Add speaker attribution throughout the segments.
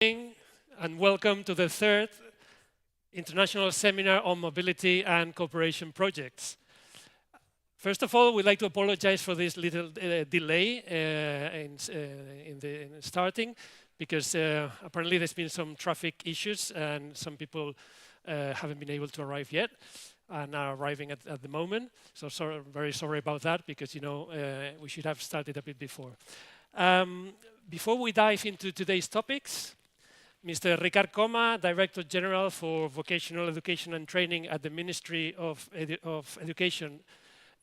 Speaker 1: And welcome to the third International Seminar on Mobility and Cooperation Projects. First of all, we'd like to apologize for this little delay in starting, because apparently there's been some traffic issues and some people haven't been able to arrive yet and are arriving at the moment. So very sorry about that, because we should have started a bit before. Before we dive into today's topics, Mr. Ricard Coma, Director General for Vocational Education and Training at the Ministry of Education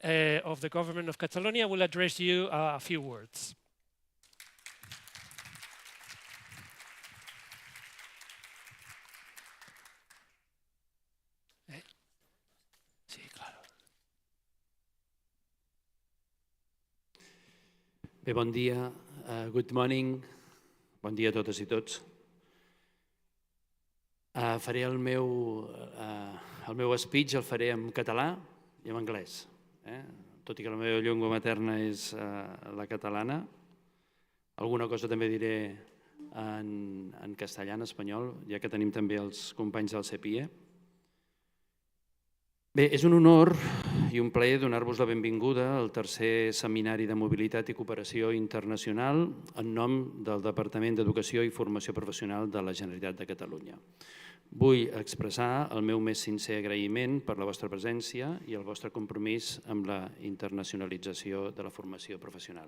Speaker 1: of the Government of Catalonia, will address you a few words. Sí, claro.
Speaker 2: Bé, bon dia, good morning, bon dia a totes i tots. Faré el meu speech, el faré en català i en anglès, tot i que la meva llengua materna és la catalana. Alguna cosa també diré en castellà, en espanyol, ja que tenim també els companys del CEPIE. Bé, és un honor i un plaer donar-vos la benvinguda al tercer Seminari de Mobilitat i Cooperació Internacional en nom del Departament d'Educació i Formació Professional de la Generalitat de Catalunya. Vull expressar el meu més sincer agraïment per la vostra presència i el vostre compromís amb la internacionalització de la formació professional.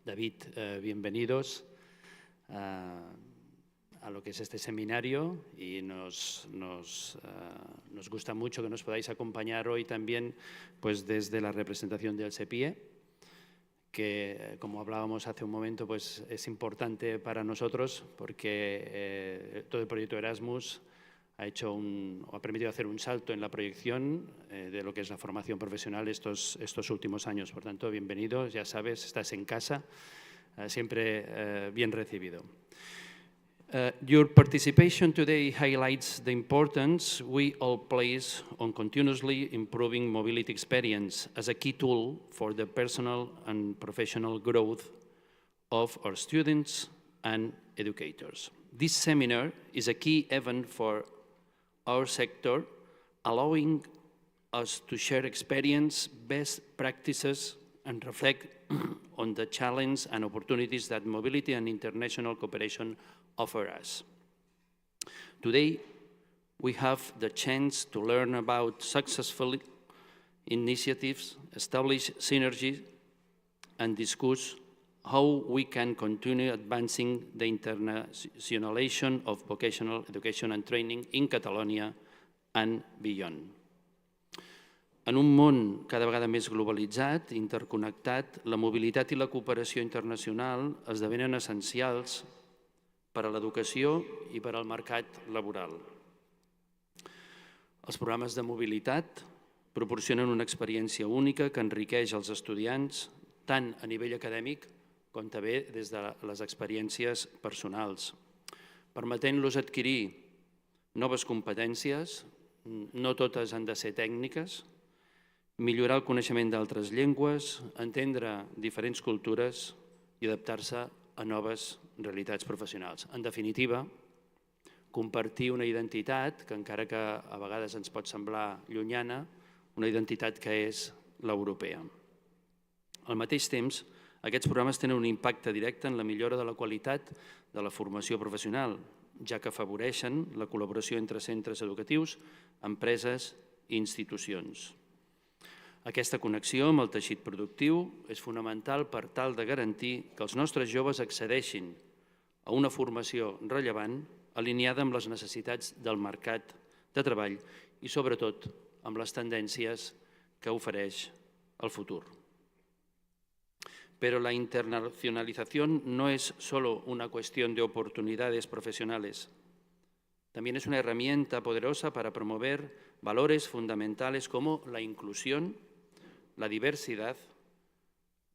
Speaker 2: David, bienvenidos a lo que es este seminario y nos gusta mucho que nos podáis acompañar hoy también pues desde la representación del CEPIE, que como hablábamos hace un momento pues es importante para nosotros porque todo el proyecto Erasmus ha permitido hacer un salto en la proyección de lo que es la formación profesional estos últimos años. Por tanto, bienvenidos, ya sabes, estás en casa, siempre bien recibido. Your participation today highlights the importance we all place on continuously improving mobility experience as a key tool for the personal and professional growth of our students and educators. This seminar is a key event for our sector, allowing us to share experience, best practices, and reflect on the challenges and opportunities that mobility and international cooperation offer us. Today, we have the chance to learn about successful initiatives, establish synergies, and discuss how we can continue advancing the internationalization of vocational education and training in Catalonia and beyond. En un món cada vegada més globalitzat, interconnectat, la mobilitat i la cooperació internacional esdevenen essencials per a l'educació i per al mercat laboral. Els programes de mobilitat proporcionen una experiència única que enriqueix els estudiants tant a nivell acadèmic com també des de les experiències personals, permetent-los adquirir noves competències, no totes han de ser tècniques, millorar el coneixement d'altres llengües, entendre diferents cultures i adaptar-se a noves realitats professionals. En definitiva, compartir una identitat que encara que a vegades ens pot semblar llunyana, una identitat que és l'europea. Al mateix temps, aquests programes tenen un impacte directe en la millora de la qualitat de la formació professional, ja que afavoreixen la col·laboració entre centres educatius, empreses i institucions. Aquesta connexió amb el teixit productiu és fonamental per tal de garantir que els nostres joves accedeixin a una formació rellevant alineada amb les necessitats del mercat de treball i, sobretot, amb les tendències que ofereix el futur. Pero la internacionalización no es solo una cuestión de oportunidades profesionales. También es una herramienta poderosa para promover valores fundamentales como la inclusión, la diversidad,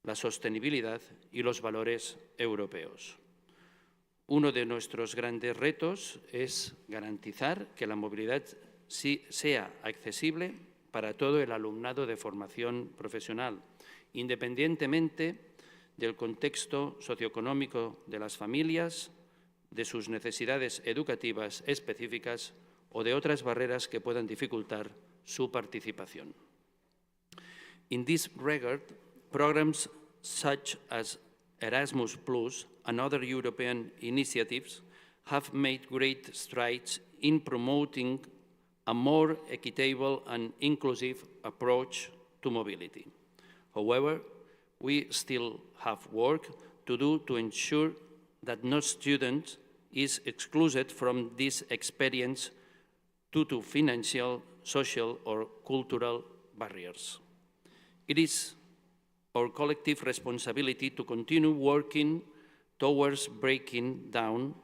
Speaker 2: la sostenibilidad y los valores europeos. Uno de nuestros grandes retos es garantizar que la movilidad sea accesible para todo el alumnado de formación profesional, independientemente del contexto socioeconómico de las familias, de sus necesidades educativas específicas o de otras barreras que puedan dificultar su participación. In this regard, programs such as Erasmus Plus and other European initiatives have made great strides in promoting a more equitable and inclusive approach to mobility. However, we still have work to do to ensure that no student is excluded from this experience due to financial, social, or cultural barriers. It is our collective responsibility to continue working towards breaking down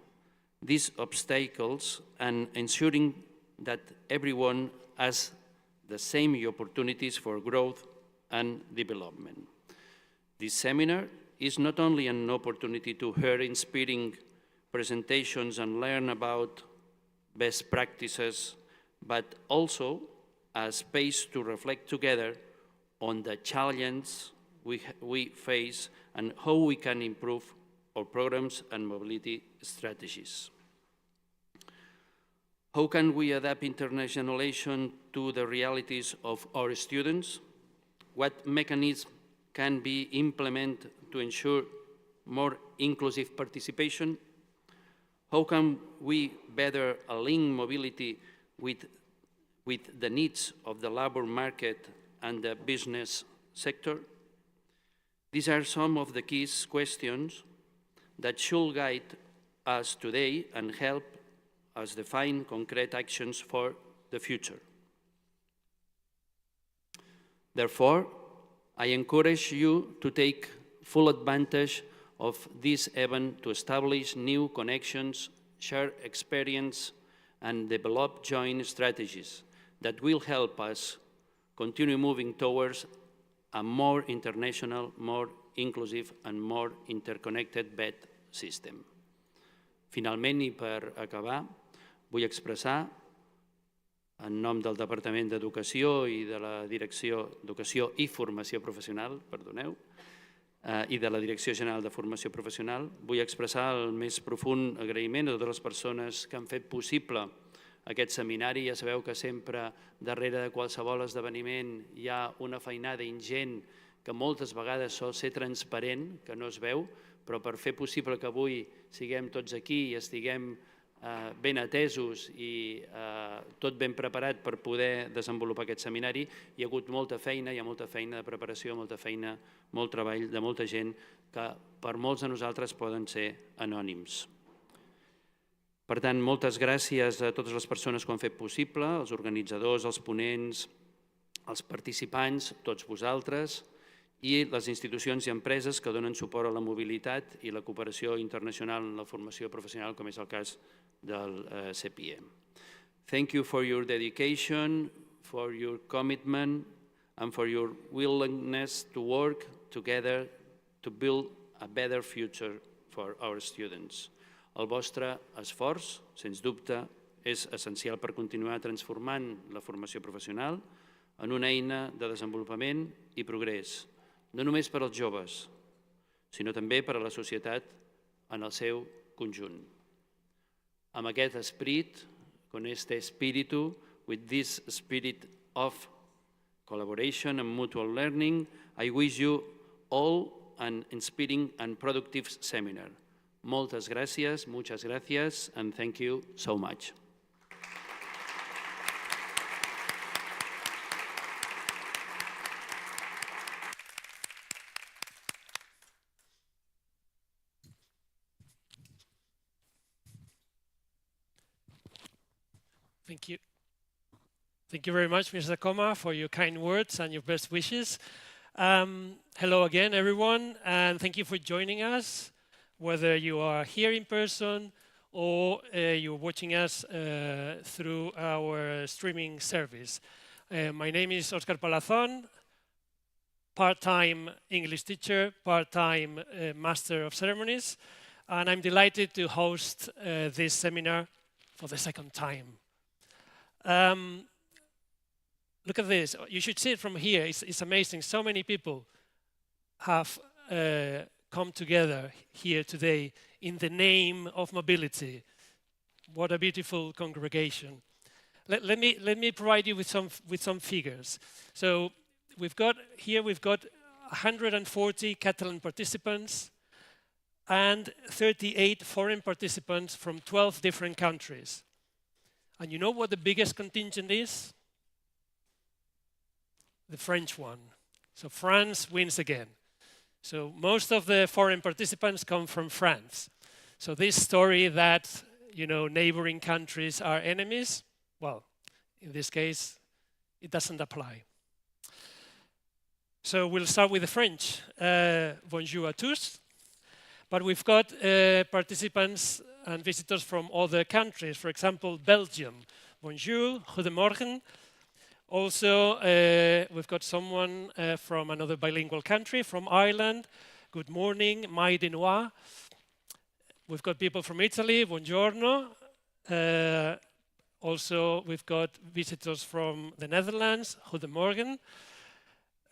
Speaker 2: these obstacles and ensuring that everyone has the same opportunities for growth and development. This seminar is not only an opportunity to hear inspiring presentations and learn about best practices, but also a space to reflect together on the challenges we face and how we can improve our programs and mobility strategies. How can we adapt internationalization to the realities of our students? What mechanisms can be implemented to ensure more inclusive participation? How can we better align mobility with the needs of the labor market and the business sector? These are some of the key questions that should guide us today and help us define concrete actions for the future. Therefore, I encourage you to take full advantage of this event to establish new connections, share experience, and develop joint strategies that will help us continue moving towards a more international, more inclusive, and more interconnected BED system. Finalment, i per acabar, vull expressar en nom del Departament d'Educació i de la Direcció d'Educació i Formació Professional, perdoneu, i de la Direcció General de Formació Professional, vull expressar el més profund agraïment a totes les persones que han fet possible aquest seminari. Ja sabeu que sempre darrere de qualsevol esdeveniment hi ha una feinada ingent que moltes vegades sol ser transparent, que no es veu, però per fer possible que avui siguem tots aquí i estiguem ben atesos i tot ben preparat per poder desenvolupar aquest seminari, hi ha hagut molta feina, hi ha molta feina de preparació, molta feina, molt treball de molta gent que per molts de nosaltres poden ser anònims. Per tant, moltes gràcies a totes les persones que ho han fet possible, els organitzadors, els ponents, els participants, tots vosaltres, i les institucions i empreses que donen suport a la mobilitat i la cooperació internacional en la formació professional, com és el cas del CEPIE. Thank you for your dedication, for your commitment, and for your willingness to work together to build a better future for our students. El vostre esforç, sens dubte, és essencial per continuar transformant la formació professional en una eina de desenvolupament i progrés, no només per als joves, sinó també per a la societat en el seu conjunt. Amb aquest esperit, con este espíritu, with this spirit of collaboration and mutual learning, I wish you all an inspiring and productive seminar. Moltes gràcies, muchas gracias, and thank you so much.
Speaker 1: Thank you. Thank you very much, Mr. Coma, for your kind words and your best wishes. Hello again, everyone, and thank you for joining us, whether you are here in person or you're watching us through our streaming service. My name is Oscar Palazón, part-time English teacher, part-time Master of Ceremonies, and I'm delighted to host this seminar for the second time. Look at this. You should see it from here. It's amazing. So many people have come together here today in the name of mobility. What a beautiful congregation. Let me provide you with some figures. So we've got 140 Catalan participants and 38 foreign participants from 12 different countries. And you know what the biggest contingent is? The French one. So France wins again. So most of the foreign participants come from France. So this story that, you know, neighboring countries are enemies, well, in this case, it doesn't apply. So we'll start with the French. Bonjour à tous. But we've got participants and visitors from other countries. For example, Belgium. Bonjour, goedemorgen. Also, we've got someone from another bilingual country, from Ireland. Good morning, mai de noix. We've got people from Italy, buongiorno. Also, we've got visitors from the Netherlands, goedemorgen.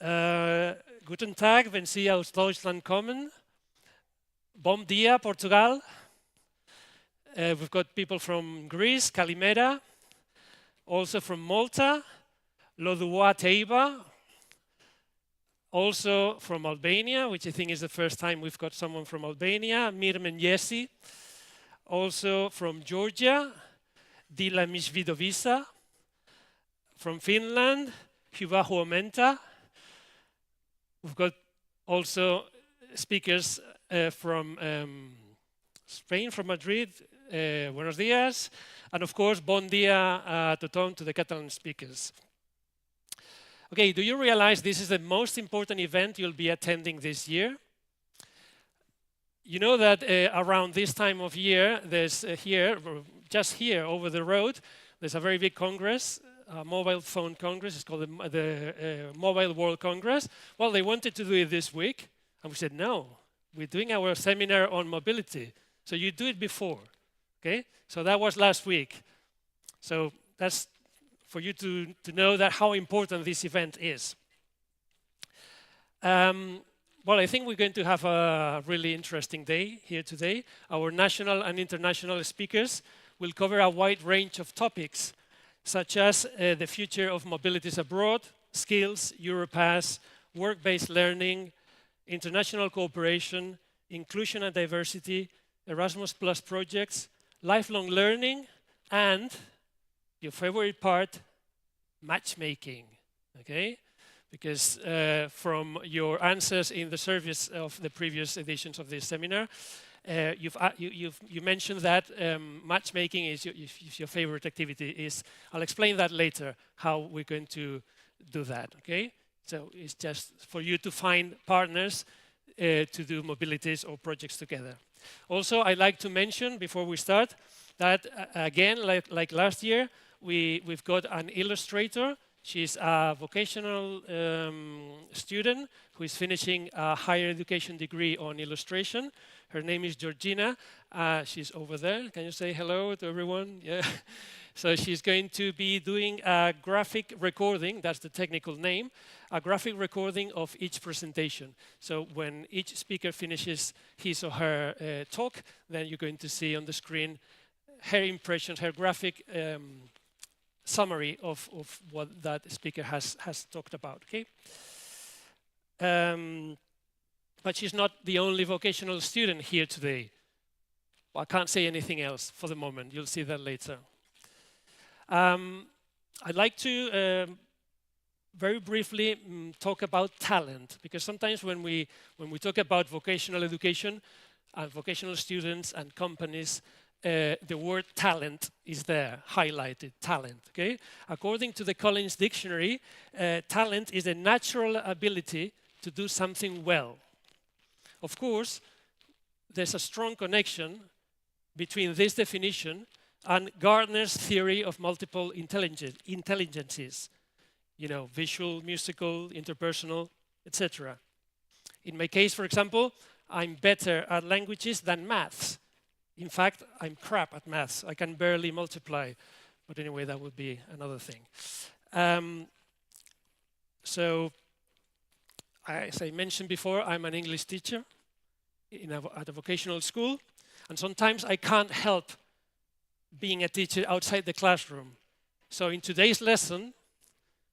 Speaker 1: Guten Tag, wenn Sie aus Deutschland kommen. Bom dia, Portugal. We've got people from Greece, Kalimera. Also from Malta, Lodua Teiba. Also from Albania, which I think is the first time we've got someone from Albania, Mirmen Jesi. Also from Georgia, Dila Mishvidovisa. From Finland, Hyvä huomenta. We've got also speakers from Spain, from Madrid, buenos días, and of course, bon dia a tothom to the Catalan speakers. Okay, do you realize this is the most important event you'll be attending this year? You know that around this time of year, there's just here over the road, there's a very big congress, a mobile phone congress. It's called the Mobile World Congress. Well, they wanted to do it this week, and we said, no, we're doing our seminar on mobility. So you do it before, okay? So that was last week. So that's for you to know that how important this event is. Well, I think we're going to have a really interesting day here today. Our national and international speakers will cover a wide range of topics, such as the future of mobilities abroad, skills, Europass, work-based learning, international cooperation, inclusion and diversity, Erasmus Plus projects, lifelong learning, and your favorite part, matchmaking, okay? Because from your answers in the service of the previous editions of this seminar, you mentioned that matchmaking is your favorite activity. I'll explain that later, how we're going to do that, okay? So it's just for you to find partners to do mobilities or projects together. Also, I'd like to mention before we start that again, like last year, we've got an illustrator. She's a vocational student who is finishing a higher education degree on illustration. Her name is Georgina. She's over there. Can you say hello to everyone? Yeah. So she's going to be doing a graphic recording, that's the technical name, a graphic recording of each presentation. So when each speaker finishes his or her talk, then you're going to see on the screen her impressions, her graphic summary of what that speaker has talked about, okay? But she's not the only vocational student here today. Well, I can't say anything else for the moment. You'll see that later. I'd like to very briefly talk about talent, because sometimes when we talk about vocational education and vocational students and companies, the word talent is there, highlighted, talent, okay? According to the Collins Dictionary, talent is a natural ability to do something well. Of course, there's a strong connection between this definition and Gardner's theory of multiple intelligences, you know, visual, musical, interpersonal, etc. In my case, for example, I'm better at languages than maths. In fact, I'm crap at maths. I can barely multiply. But anyway, that would be another thing. So, as I mentioned before, I'm an English teacher. at a vocational school, and sometimes I can't help being a teacher outside the classroom. So in today's lesson,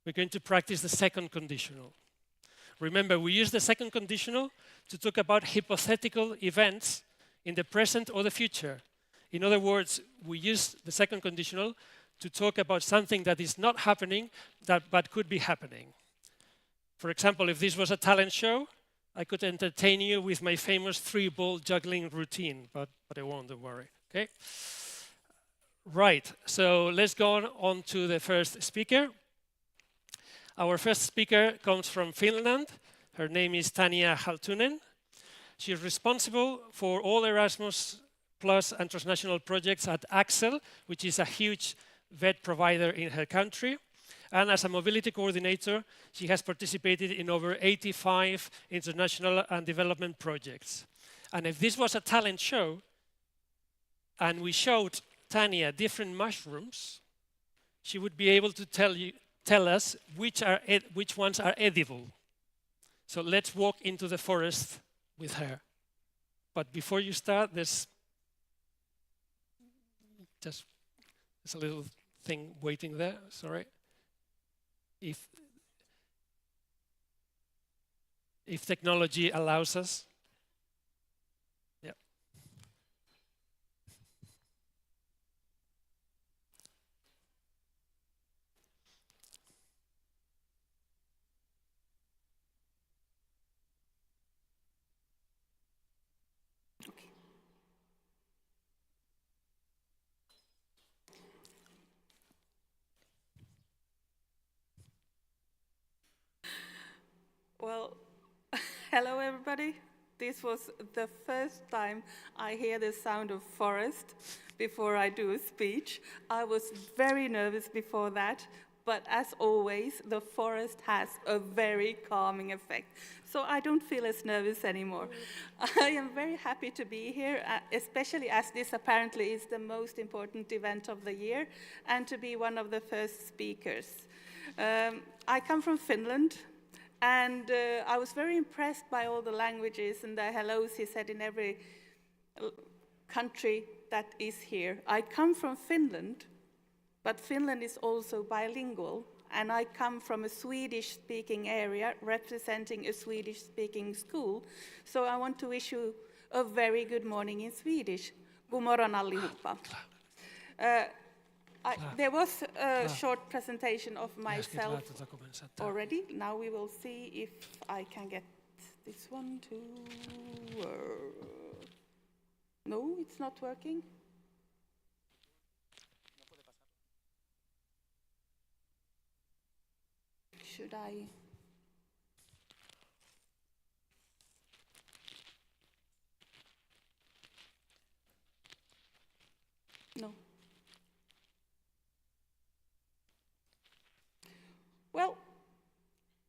Speaker 1: we're going to practice the second conditional. Remember, we use the second conditional to talk about hypothetical events in the present or the future. In other words, we use the second conditional to talk about something that is not happening, but could be happening. For example, if this was a talent show, I could entertain you with my famous 3-ball juggling routine, but I won't, don't worry, okay? Right, so let's go on to the first speaker. Our first speaker comes from Finland. Her name is Tania Haltunen. She is responsible for all Erasmus Plus and transnational projects at Axel, which is a huge vet provider in her country. And as a mobility coordinator, she has participated in over 85 international and development projects. And if this was a talent show, and we showed Tania different mushrooms, she would be able to tell us which ones are edible. So let's walk into the forest with her. But before you start, there's a little thing waiting there, sorry. If technology allows us. Yeah.
Speaker 3: Well, hello everybody. This was the first time I hear the sound of forest before I do a speech. I was very nervous before that, but as always, the forest has a very calming effect. So I don't feel as nervous anymore. I am very happy to be here, especially as this apparently is the most important event of the year, and to be one of the first speakers. I come from Finland. And I was very impressed by all the languages and the hellos he said in every country that is here. I come from Finland, but Finland is also bilingual. And I come from a Swedish-speaking area representing a Swedish-speaking school. So I want to wish you a very good morning in Swedish. God morgon allihopa. There was a short presentation of myself already. Now we will see if I can get this one to... No, it's not working. Should I... No. Well,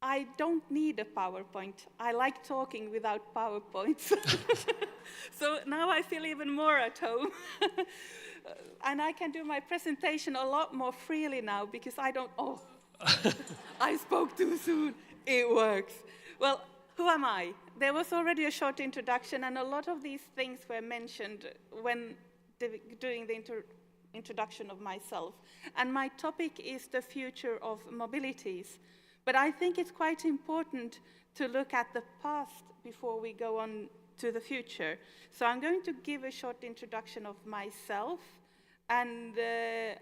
Speaker 3: I don't need a PowerPoint. I like talking without PowerPoints. So now I feel even more at home. And I can do my presentation a lot more freely now because I don't, oh, I spoke too soon. It works. Well, who am I? There was already a short introduction and a lot of these things were mentioned when doing the introduction of myself. And my topic is the future of mobilities. But I think it's quite important to look at the past before we go on to the future. So I'm going to give a short introduction of myself and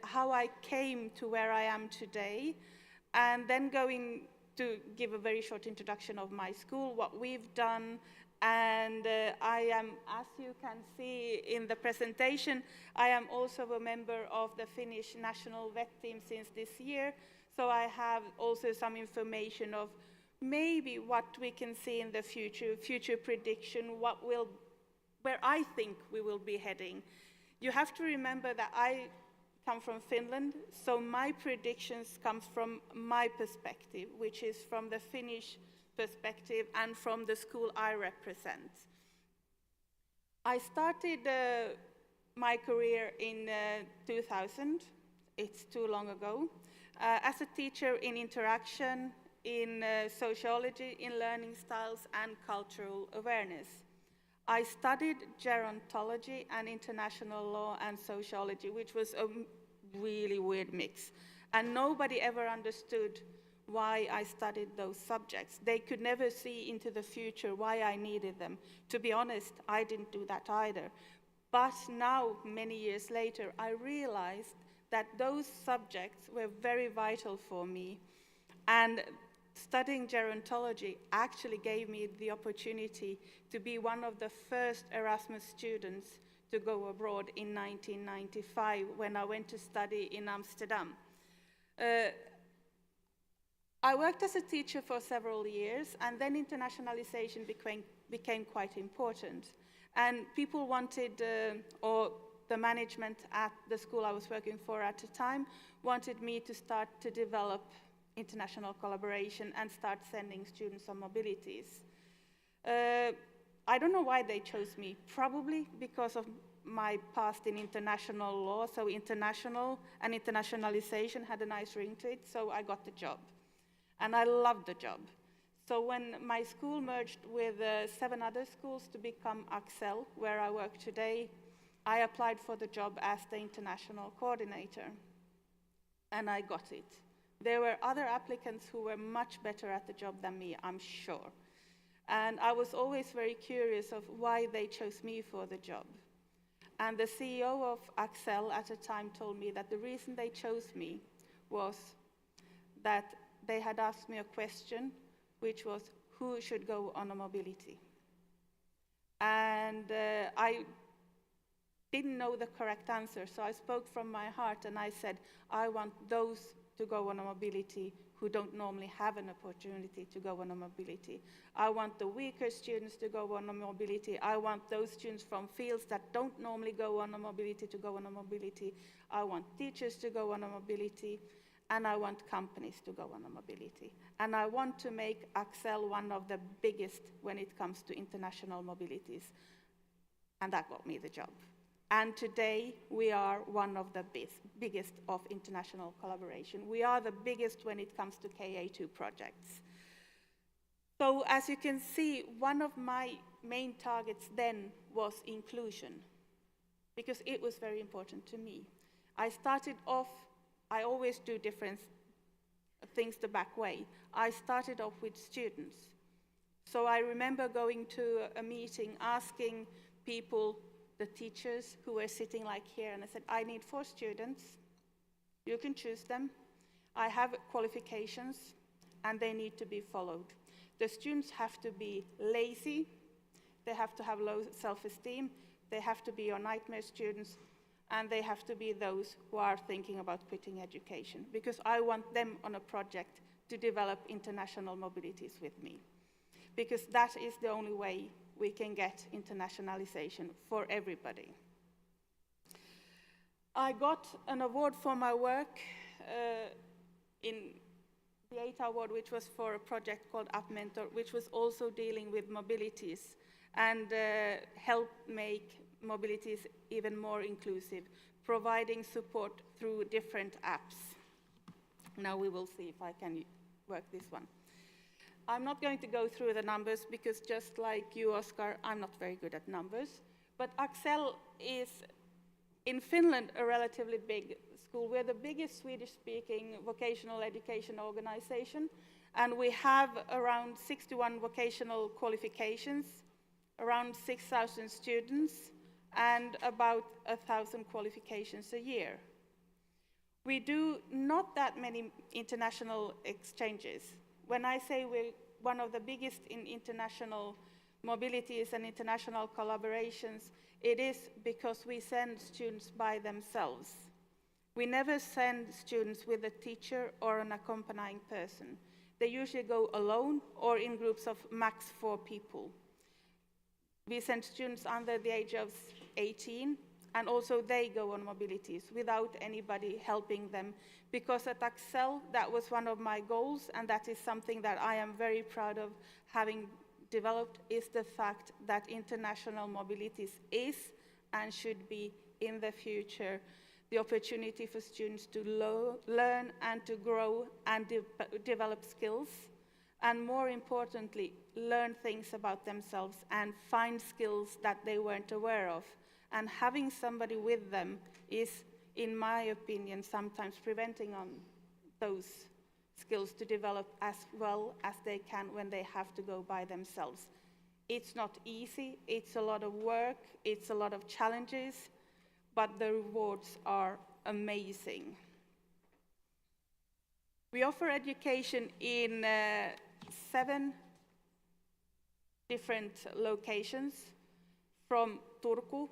Speaker 3: how I came to where I am today, and then going to give a very short introduction of my school, what we've done. And I am, as you can see in the presentation, I am also a member of the Finnish national vet team since this year. So I have also some information of maybe what we can see in the future prediction, where I think we will be heading. You have to remember that I come from Finland, so my predictions come from my perspective, which is from the Finnish perspective and from the school I represent. I started my career in 2000, it's too long ago, as a teacher in interaction, in sociology, in learning styles and cultural awareness. I studied gerontology and international law and sociology, which was a really weird mix. And nobody ever understood why I studied those subjects. They could never see into the future why I needed them. To be honest, I didn't do that either. But now, many years later, I realized that those subjects were very vital for me. And studying gerontology actually gave me the opportunity to be one of the first Erasmus students to go abroad in 1995 when I went to study in Amsterdam. I worked as a teacher for several years, and then internationalization became quite important. And people wanted, or the management at the school I was working for at the time, wanted me to start to develop international collaboration and start sending students on mobilities. I don't know why they chose me, probably because of my past in international law, so international and internationalization had a nice ring to it, so I got the job. And I loved the job. So when my school merged with 7 other schools to become Axel, where I work today, I applied for the job as the international coordinator, and I got it. There were other applicants who were much better at the job than me, I'm sure. And I was always very curious of why they chose me for the job. And the CEO of Axel at the time told me that the reason they chose me was that they had asked me a question, which was, who should go on a mobility? And I didn't know the correct answer, so I spoke from my heart and I said, I want those to go on a mobility who don't normally have an opportunity to go on a mobility. I want the weaker students to go on a mobility. I want those students from fields that don't normally go on a mobility to go on a mobility. I want teachers to go on a mobility, and I want companies to go on a mobility. And I want to make Axel one of the biggest when it comes to international mobilities. And that got me the job. And today, we are one of the biggest of international collaboration. We are the biggest when it comes to KA2 projects. So as you can see, one of my main targets then was inclusion, because it was very important to me. I started off, I always do different things the back way. I started off with students. So I remember going to a meeting, asking people, the teachers who were sitting like here, and I said, I need 4 students. You can choose them. I have qualifications, and they need to be followed. The students have to be lazy. They have to have low self-esteem. They have to be your nightmare students, and they have to be those who are thinking about quitting education, because I want them on a project to develop international mobilities with me, because that is the only way we can get internationalization for everybody. I got an award for my work in the EITA award, which was for a project called UpMentor, which was also dealing with mobilities and help make mobilities even more inclusive, providing support through different apps. Now we will see if I can work this one. I'm not going to go through the numbers because just like you, Oscar, I'm not very good at numbers. But Axel is, in Finland, a relatively big school. We're the biggest Swedish-speaking vocational education organization, and we have around 61 vocational qualifications, around 6,000 students, and about 1,000 qualifications a year. We do not that many international exchanges. When I say we're one of the biggest in international mobilities and international collaborations, it is because we send students by themselves. We never send students with a teacher or an accompanying person. They usually go alone or in groups of max 4 people. We send students under the age of 18, and also they go on mobilities without anybody helping them. Because at Axel, that was one of my goals, and that is something that I am very proud of having developed, is the fact that international mobilities is and should be in the future the opportunity for students to learn and to grow and develop skills and more importantly, learn things about themselves and find skills that they weren't aware of. And having somebody with them is, in my opinion, sometimes preventing on those skills to develop as well as they can when they have to go by themselves. It's not easy, it's a lot of work, it's a lot of challenges, but the rewards are amazing. We offer education in 7 different locations, from Turku,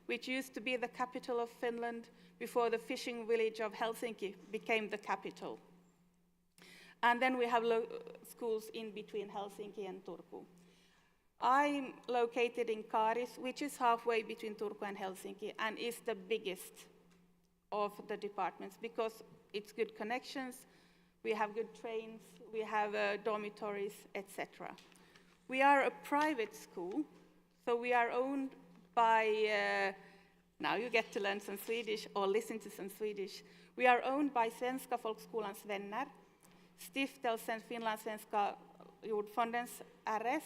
Speaker 3: which used to be the capital of Finland before the fishing village of Helsinki became the capital. And then we have schools in between Helsinki and Turku. I'm located in Kaaris, which is halfway between Turku and Helsinki, and is the biggest of the departments because it's good connections, we have good trains, we have dormitories, etc. We are a private school, so we are owned by, now you get to learn some Swedish or listen to some Swedish. We are owned by Svenska Folkskolans Vänner, Stiftelsen Finlandssvenska Jordfondens RS,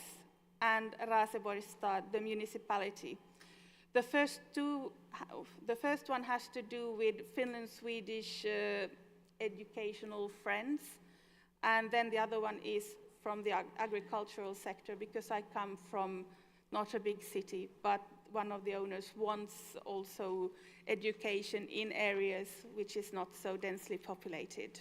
Speaker 3: and Raseborgs stad, the municipality. The first one has to do with Finland-Swedish educational friends, and then the other one is from the agricultural sector, because I come from not a big city, but one of the owners wants also education in areas which is not so densely populated.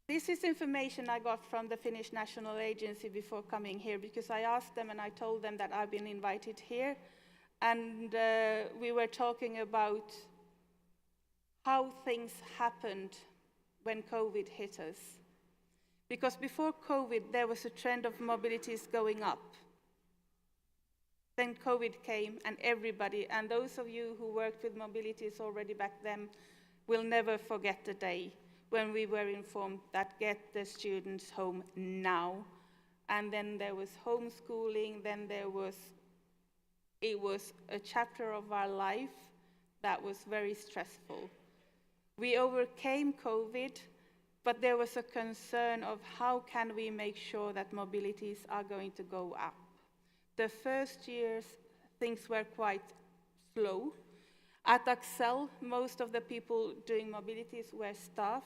Speaker 3: This is information I got from the Finnish National Agency before coming here, because I asked them and I told them that I've been invited here, and we were talking about how things happened when COVID hit us. Because before COVID, there was a trend of mobilities going up. Then COVID came, and everybody, and those of you who worked with mobilities already back then, will never forget the day when we were informed that get the students home now. And then there was homeschooling, then it was a chapter of our life that was very stressful. We overcame COVID, but there was a concern of how can we make sure that mobilities are going to go up. The first years, things were quite slow. At Axel, most of the people doing mobilities were staff,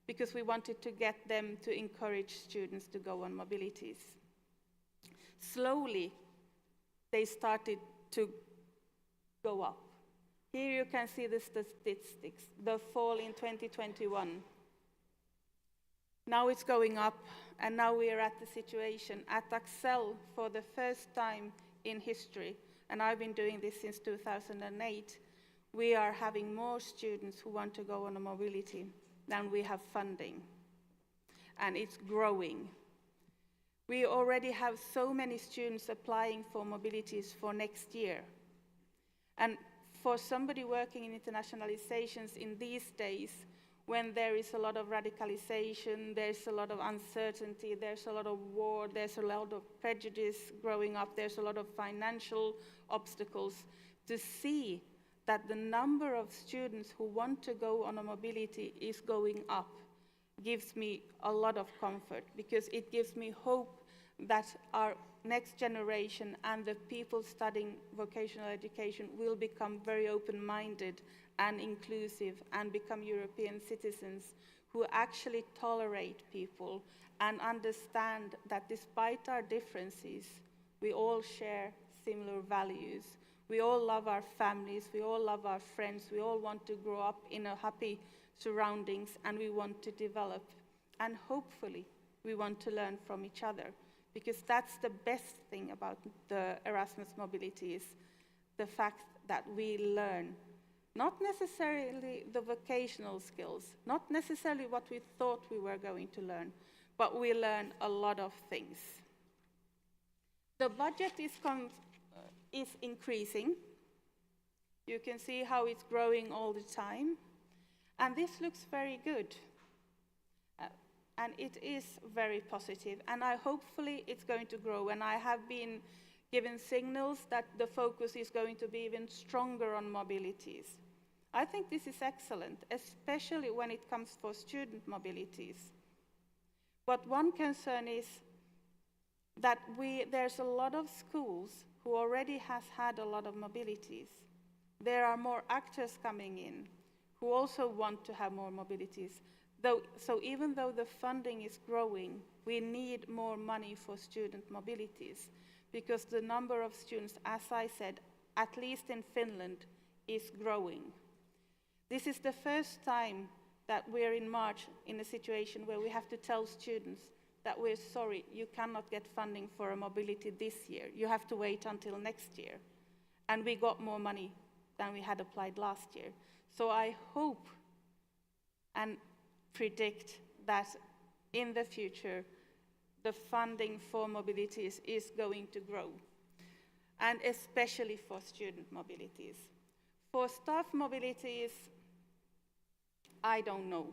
Speaker 3: because we wanted to get them to encourage students to go on mobilities. Slowly, they started to go up. Here you can see the statistics, the fall in 2021. Now it's going up, and now we are at the situation at Axel for the first time in history, and I've been doing this since 2008, we are having more students who want to go on a mobility than we have funding, and it's growing. We already have so many students applying for mobilities for next year. And for somebody working in internationalizations in these days, when there is a lot of radicalization, there's a lot of uncertainty, there's a lot of war, there's a lot of prejudice growing up, there's a lot of financial obstacles, to see that the number of students who want to go on a mobility is going up gives me a lot of comfort, because it gives me hope that our next generation and the people studying vocational education will become very open-minded and inclusive and become European citizens who actually tolerate people and understand that despite our differences, we all share similar values. We all love our families, we all love our friends, we all want to grow up in a happy surroundings, and we want to develop. And hopefully, we want to learn from each other, because that's the best thing about the Erasmus mobility, is the fact that we learn. Not necessarily the vocational skills, not necessarily what we thought we were going to learn, but we learn a lot of things. The budget is increasing. You can see how it's growing all the time. And this looks very good. And it is very positive. And hopefully it's going to grow. And I have been given signals that the focus is going to be even stronger on mobilities. I think this is excellent, especially when it comes for student mobilities. But one concern is that there's a lot of schools who already has had a lot of mobilities. There are more actors coming in who also want to have more mobilities. So even though the funding is growing, we need more money for student mobilities because the number of students, as I said, at least in Finland, is growing. This is the first time that we're in March in a situation where we have to tell students that we're sorry, you cannot get funding for a mobility this year. You have to wait until next year. And we got more money than we had applied last year. So I hope and predict that in the future, the funding for mobilities is going to grow, and especially for student mobilities. For staff mobilities, I don't know.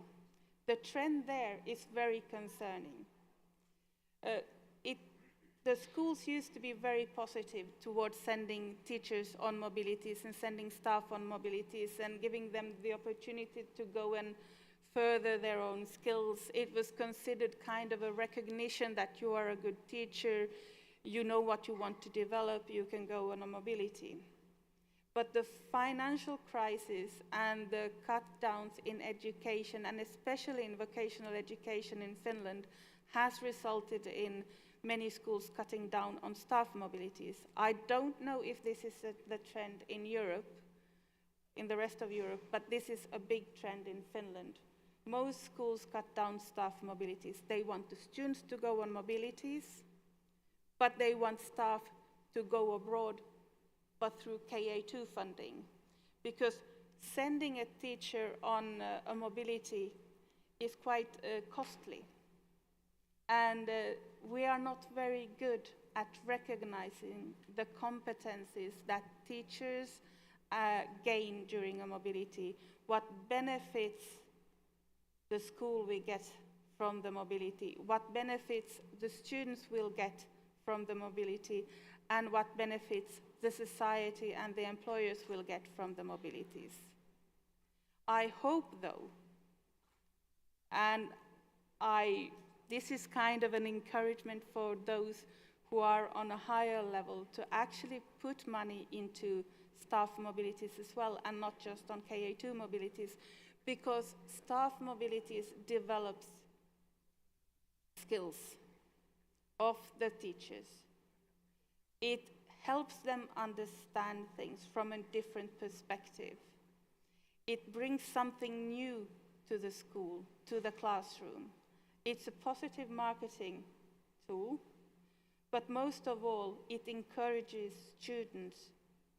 Speaker 3: The trend there is very concerning. The schools used to be very positive towards sending teachers on mobilities and sending staff on mobilities and giving them the opportunity to go and further their own skills. It was considered kind of a recognition that you are a good teacher, you know what you want to develop, you can go on a mobility. But the financial crisis and the cut downs in education, and especially in vocational education in Finland, has resulted in many schools cutting down on staff mobilities. I don't know if this is the trend in Europe, in the rest of Europe, but this is a big trend in Finland. Most schools cut down staff mobilities. They want the students to go on mobilities, but they want staff to go abroad, but through KA2 funding. Because sending a teacher on a mobility is quite costly. And we are not very good at recognizing the competencies that teachers gain during a mobility, what benefits the school will get from the mobility, what benefits the students will get from the mobility, and what benefits the society and the employers will get from the mobilities. I hope, though, and this is kind of an encouragement for those who are on a higher level to actually put money into staff mobilities as well, and not just on KA2 mobilities, because staff mobilities develops skills of the teachers. It helps them understand things from a different perspective. It brings something new to the school, to the classroom. It's a positive marketing tool, but most of all, it encourages students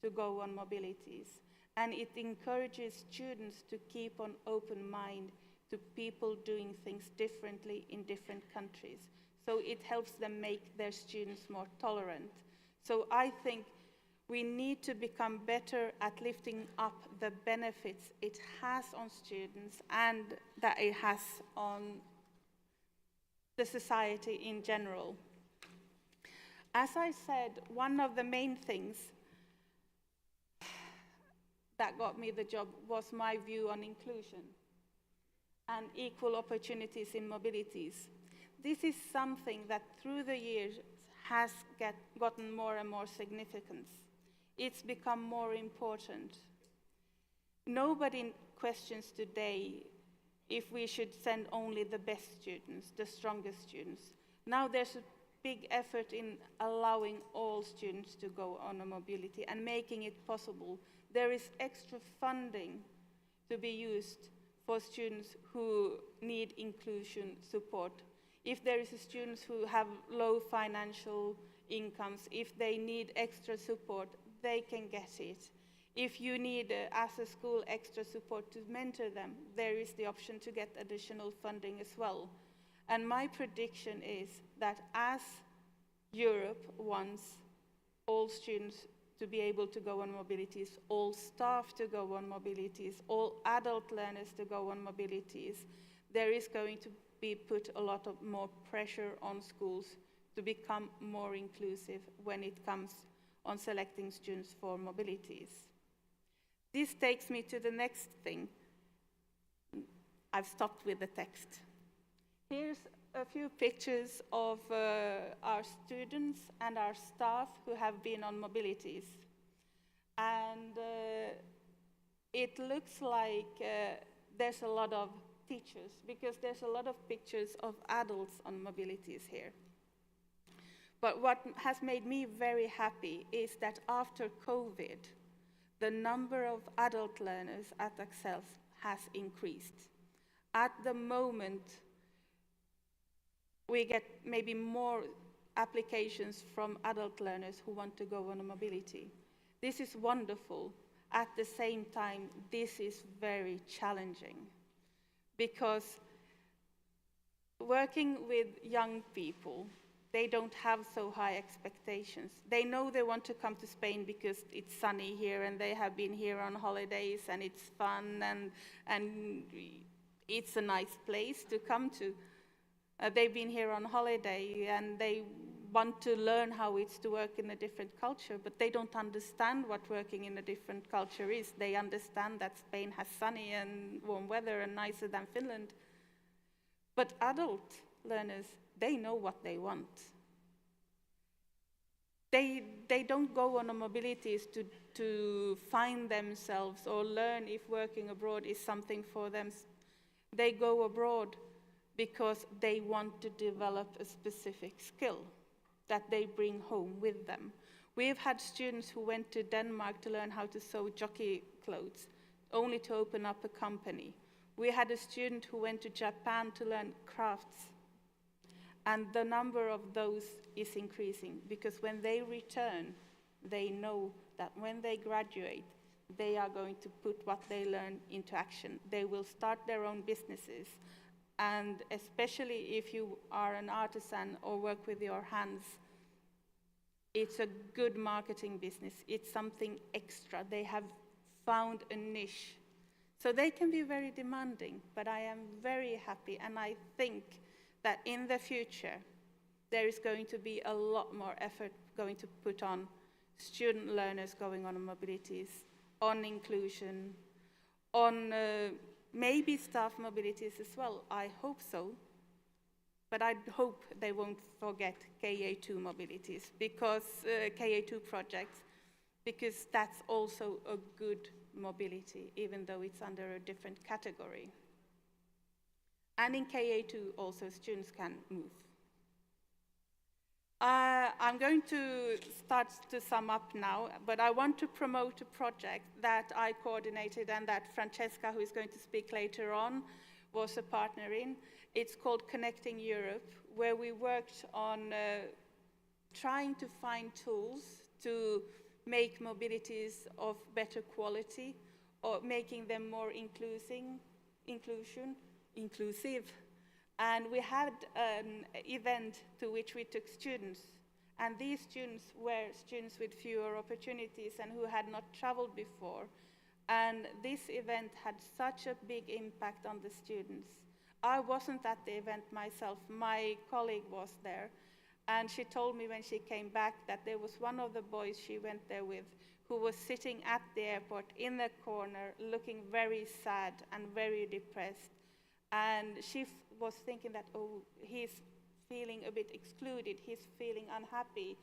Speaker 3: to go on mobilities. And it encourages students to keep an open mind to people doing things differently in different countries. So it helps them make their students more tolerant. So I think we need to become better at lifting up the benefits it has on students and that it has on the society in general. As I said, one of the main things that got me the job was my view on inclusion and equal opportunities in mobilities. This is something that through the years has gotten more and more significance. It's become more important. Nobody questions today if we should send only the best students, the strongest students. Now there's a big effort in allowing all students to go on a mobility and making it possible. There is extra funding to be used for students who need inclusion support. If there is students who have low financial incomes, if they need extra support, they can get it. If you need, as a school, extra support to mentor them, there is the option to get additional funding as well. And my prediction is that as Europe wants all students to be able to go on mobilities, all staff to go on mobilities, all adult learners to go on mobilities, there is going to be put a lot of more pressure on schools to become more inclusive when it comes on selecting students for mobilities. This takes me to the next thing. I've stopped with the text. Here's a few pictures of our students and our staff who have been on mobilities. And it looks like there's a lot of teachers, because there's a lot of pictures of adults on mobilities here. But what has made me very happy is that after COVID, the number of adult learners at Axels has increased. At the moment, we get maybe more applications from adult learners who want to go on a mobility. This is wonderful. At the same time, this is very challenging, because working with young people, they don't have so high expectations. They know they want to come to Spain because it's sunny here and they have been here on holidays and it's fun and it's a nice place to come to. They've been here on holiday and they want to learn how it's to work in a different culture, but they don't understand what working in a different culture is. They understand that Spain has sunny and warm weather and nicer than Finland. But adult learners, they know what they want. They don't go on a mobilities to find themselves or learn if working abroad is something for them. They go abroad because they want to develop a specific skill that they bring home with them. We've had students who went to Denmark to learn how to sew jockey clothes, only to open up a company. We had a student who went to Japan to learn crafts. And the number of those is increasing, because when they return, they know that when they graduate, they are going to put what they learn into action. They will start their own businesses. And especially if you are an artisan or work with your hands, it's a good marketing business. It's something extra. They have found a niche. So they can be very demanding, but I am very happy, and I think that in the future, there is going to be a lot more effort going to put on student learners going on mobilities, on inclusion, on maybe staff mobilities as well. I hope so. But I hope they won't forget KA2 mobilities, because KA2 projects, because that's also a good mobility, even though it's under a different category. And in KA2 also students can move. I'm going to start to sum up now, but I want to promote a project that I coordinated and that Francesca, who is going to speak later on, was a partner in. It's called Connecting Europe, where we worked on trying to find tools to make mobilities of better quality, or making them more inclusive. And we had an event to which we took students. And these students were students with fewer opportunities and who had not traveled before. And this event had such a big impact on the students. I wasn't at the event myself. My colleague was there. And she told me when she came back that there was one of the boys she went there with who was sitting at the airport in the corner, looking very sad and very depressed. And she was thinking that, oh, he's feeling a bit excluded, he's feeling unhappy.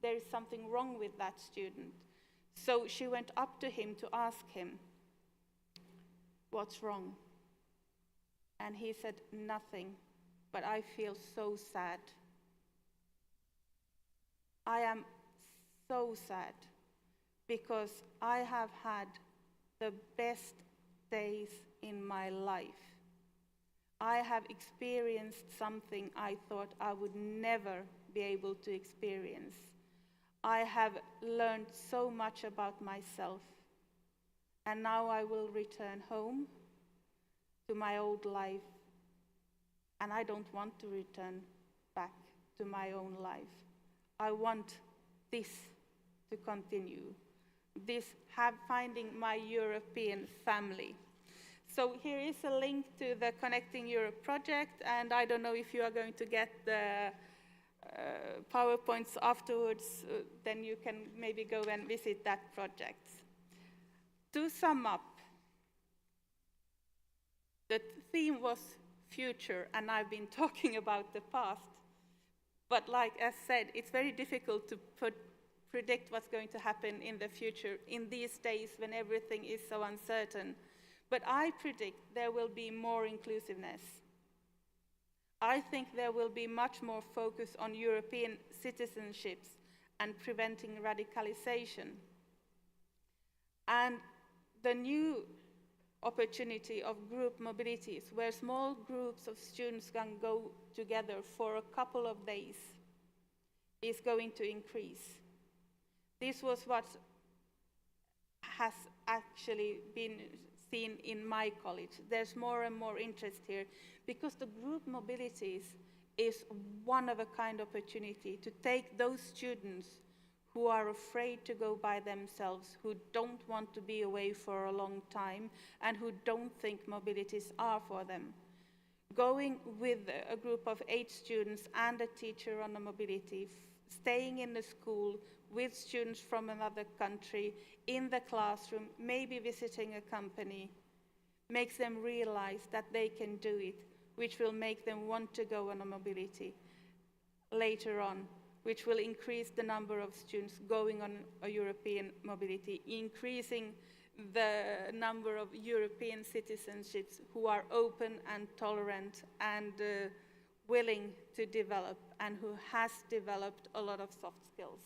Speaker 3: There is something wrong with that student. So she went up to him to ask him, what's wrong? And he said, nothing, but I feel so sad. I am so sad because I have had the best days in my life. I have experienced something I thought I would never be able to experience. I have learned so much about myself, and now I will return home to my old life, and I don't want to return back to my own life. I want this to continue, finding my European family. So here is a link to the Connecting Europe project, and I don't know if you are going to get the PowerPoints afterwards, then you can maybe go and visit that project. To sum up, the theme was future, and I've been talking about the past. But like I said, it's very difficult to predict what's going to happen in the future in these days when everything is so uncertain. But I predict there will be more inclusiveness. I think there will be much more focus on European citizenships and preventing radicalization. And the new opportunity of group mobilities, where small groups of students can go together for a couple of days, is going to increase. This was what has actually been seen in my college. There's more and more interest here because the group mobilities is one-of-a-kind opportunity to take those students who are afraid to go by themselves, who don't want to be away for a long time, and who don't think mobilities are for them. Going with a group of 8 students and a teacher on a mobility, staying in the school with students from another country, in the classroom, maybe visiting a company, makes them realize that they can do it, which will make them want to go on a mobility later on, which will increase the number of students going on a European mobility, increasing the number of European citizenships who are open and tolerant and willing to develop and who has developed a lot of soft skills.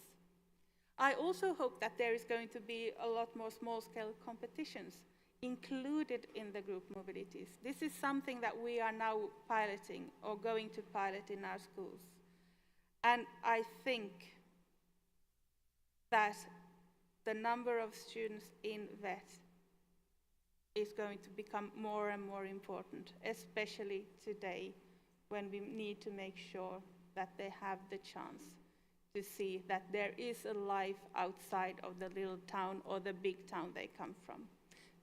Speaker 3: I also hope that there is going to be a lot more small-scale competitions included in the group mobilities. This is something that we are now piloting or going to pilot in our schools. And I think that the number of students in VET is going to become more and more important, especially today when we need to make sure that they have the chance to see that there is a life outside of the little town or the big town they come from.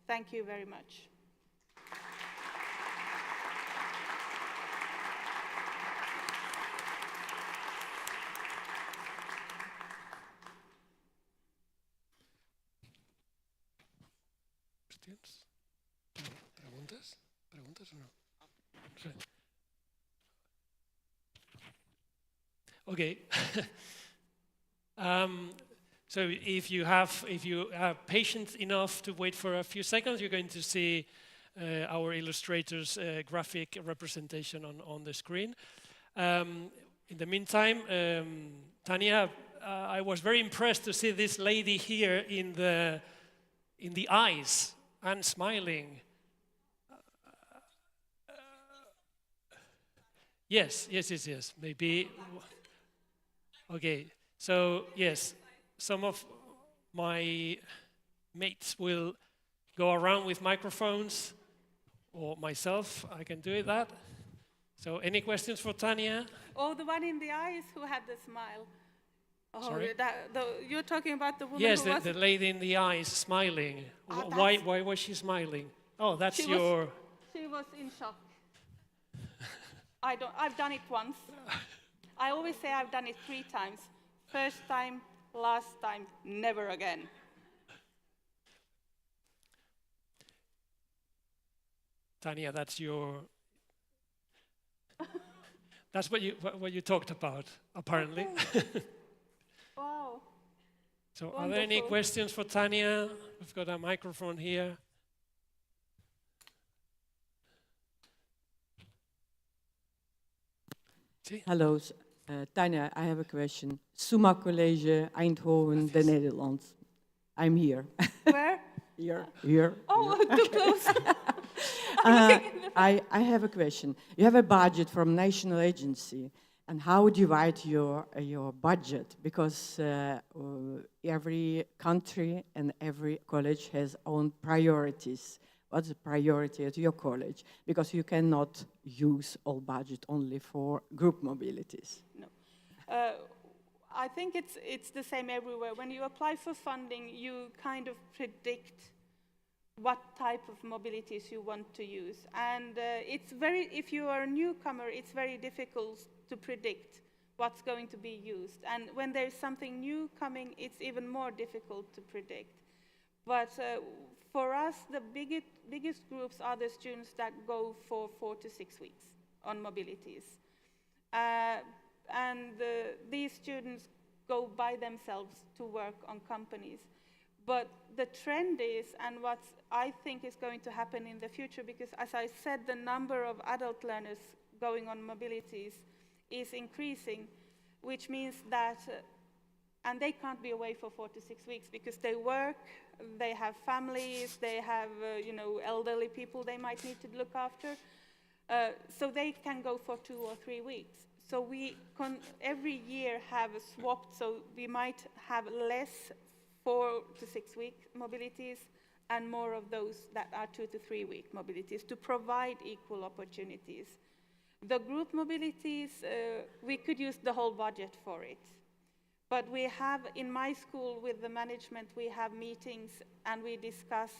Speaker 3: Thank you very much.
Speaker 1: Questions? ¿Preguntas? ¿Preguntas o no? Sí. Okay. So if you are patient enough to wait for a few seconds, you're going to see our illustrators' graphic representation on the screen. In the meantime, Tanya, I was very impressed to see this lady here in the eyes and smiling. Yes. Maybe. Okay. So yes, some of my mates will go around with microphones, or myself, I can do that. So any questions for Tanya?
Speaker 3: Oh, the one in the eyes who had the smile. Oh,
Speaker 1: Sorry?
Speaker 3: You're talking about the woman
Speaker 1: Yes,
Speaker 3: who was...
Speaker 1: the lady in the eyes smiling.
Speaker 3: Ah,
Speaker 1: Why was she smiling? Oh, that's
Speaker 3: She
Speaker 1: your...
Speaker 3: She was in shock. I've done it once. I always say I've done it 3 times. First time, last time, never again.
Speaker 1: Tanya, that's your... That's what you talked about, apparently.
Speaker 3: Wow.
Speaker 1: So are there any
Speaker 3: Wonderful.
Speaker 1: questions for Tanya? We've got a microphone here.
Speaker 4: Hallo, Tanya, I have a question. Summa College, Eindhoven, the Netherlands. I'm here.
Speaker 3: Where?
Speaker 4: Here.
Speaker 3: Oh, too close.
Speaker 4: I have a question. You have a budget from national agency, and how divide your budget? Because every country and every college has own priorities. What's the priority at your college? Because you cannot use all budget only for group mobilities.
Speaker 3: No. I think it's the same everywhere. When you apply for funding, you kind of predict what type of mobilities you want to use. And if you are a newcomer, it's very difficult to predict what's going to be used. And when there's something new coming, it's even more difficult to predict. But for us, the biggest groups are the students that go for 4 to 6 weeks on mobilities. And these students go by themselves to work on companies. But the trend is, and what I think is going to happen in the future, because as I said, the number of adult learners going on mobilities is increasing, which means that, and they can't be away for 4 to 6 weeks because they work, they have families, they have elderly people they might need to look after. So they can go for 2 or 3 weeks. So we every year have swapped, so we might have less 4 to 6 week mobilities and more of those that are 2 to 3 week mobilities to provide equal opportunities. The group mobilities, we could use the whole budget for it. But we have, in my school with the management, we have meetings and we discuss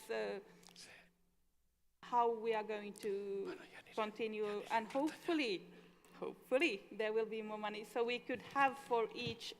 Speaker 3: how we are going to continue, and hopefully there will be more money. So we could have for each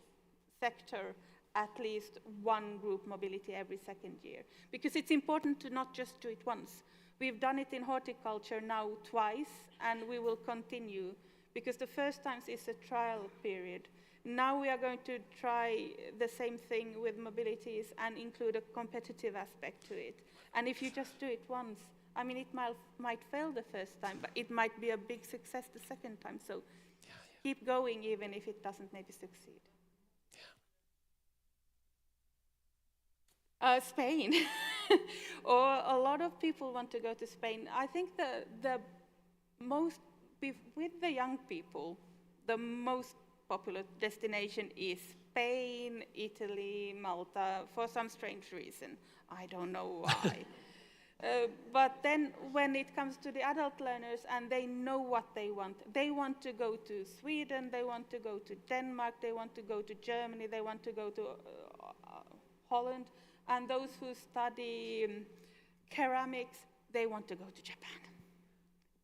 Speaker 3: sector at least one group mobility every second year. Because it's important to not just do it once. We've done it in horticulture now twice, and we will continue, because the first time is a trial period. Now we are going to try the same thing with mobilities and include a competitive aspect to it. And if you just do it once, I mean, it might fail the first time, but it might be a big success the second time. So keep going even if it doesn't maybe succeed. Spain. Or a lot of people want to go to Spain. I think the most, with the young people, the most popular destination is Spain, Italy, Malta, for some strange reason. I don't know why. But then when it comes to the adult learners and they know what they want to go to Sweden, they want to go to Denmark, they want to go to Germany, they want to go to Holland, and those who study ceramics, they want to go to Japan.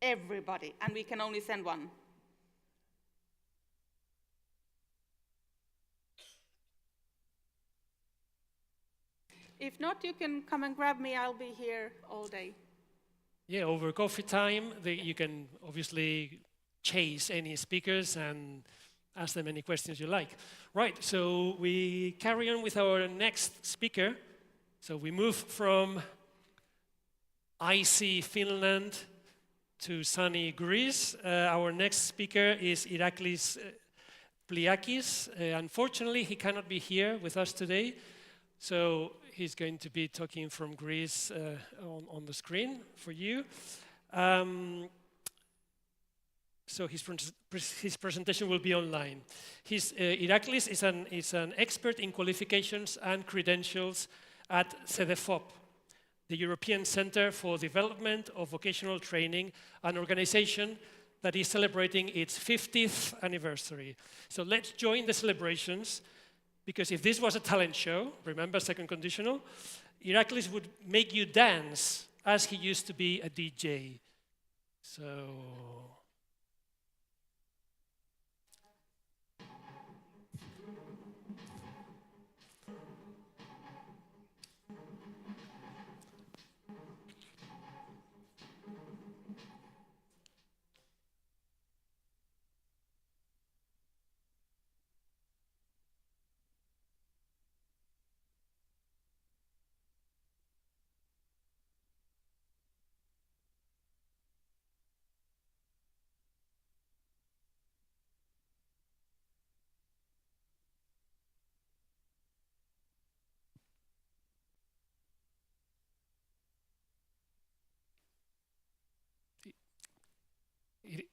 Speaker 3: Everybody, and we can only send one. If not, you can come and grab me. I'll be here all day.
Speaker 1: Yeah, over coffee time, you can obviously chase any speakers and ask them any questions you like. Right, so we carry on with our next speaker. So we move from icy Finland to sunny Greece. Our next speaker is Iraklis Pliakis. Unfortunately, he cannot be here with us today. So he's going to be talking from Greece on the screen for you. So his presentation will be online. Iraklis is an expert in qualifications and credentials at CEDEFOP, the European Centre for Development of Vocational Training, an organization that is celebrating its 50th anniversary. So let's join the celebrations, because if this was a talent show, remember second conditional, Iraklis would make you dance as he used to be a DJ. So...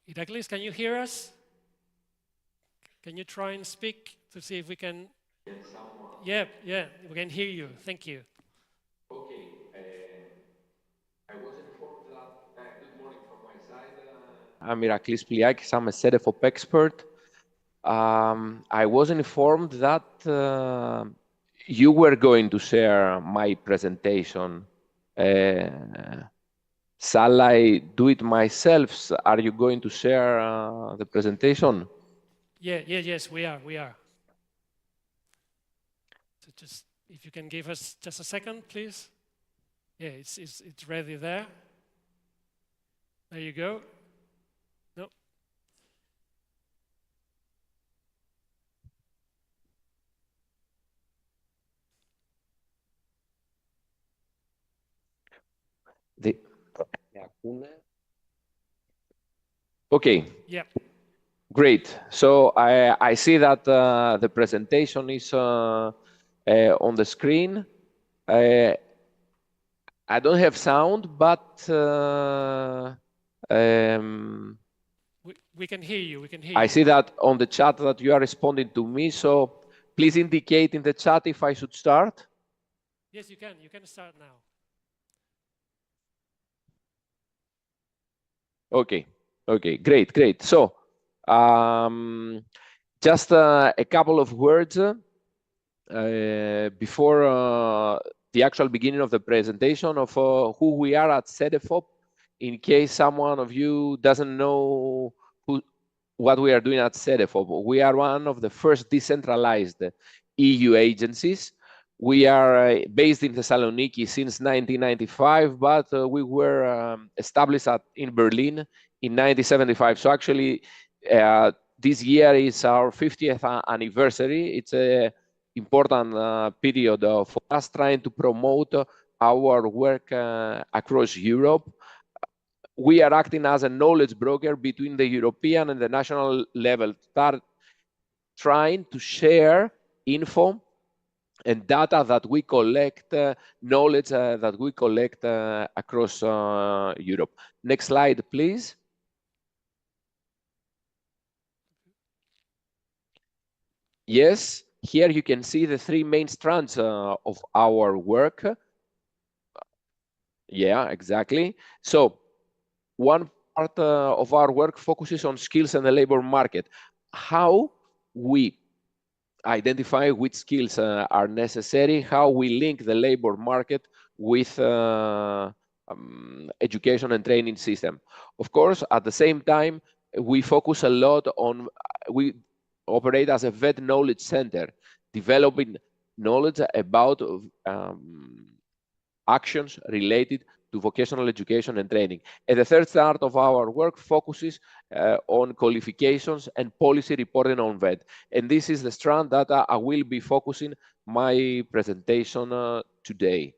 Speaker 1: Iraklis, can you hear us? Can you try and speak to see if we can? Yeah, we can hear you. Thank you.
Speaker 5: Okay. I was informed that, good morning from my side. I'm Iraklis Pliakis. I'm a CEDEFOP expert. I was informed that you were going to share my presentation. Shall I do it myself? Are you going to share the presentation?
Speaker 1: Yes, we are. So just, if you can give us just a second, please. Yeah, it's ready there. There you go. No.
Speaker 5: Okay.
Speaker 1: Yeah.
Speaker 5: Great. So I see that the presentation is on the screen. I don't have sound, but
Speaker 1: we can hear you. We can hear
Speaker 5: I
Speaker 1: you.
Speaker 5: see that on the chat that you are responding to me. So please indicate in the chat if I should start.
Speaker 1: Yes, you can. You can start now.
Speaker 5: Okay. Okay. Great. Great. So just a couple of words before the actual beginning of the presentation of who we are at CEDEFOP, in case someone of you doesn't know what we are doing at CEDEFOP. We are one of the first decentralized EU agencies. We are based in Thessaloniki since 1995, but we were established in Berlin in 1975. So actually, this year is our 50th anniversary. It's a important period for us trying to promote our work across Europe. We are acting as a knowledge broker between the European and the national level, trying to share info and data that we collect, knowledge that we collect across Europe. Next slide, please. Yes, here you can see the three main strands of our work. Yeah, exactly. So one part of our work focuses on skills and the labor market. How we identify which skills are necessary, how we link the labor market with education and training system. Of course, at the same time, we focus a lot on, we operate as a VET knowledge center, developing knowledge about actions related to vocational education and training. And the third part of our work focuses on qualifications and policy reporting on VET. And this is the strand that I will be focusing my presentation today.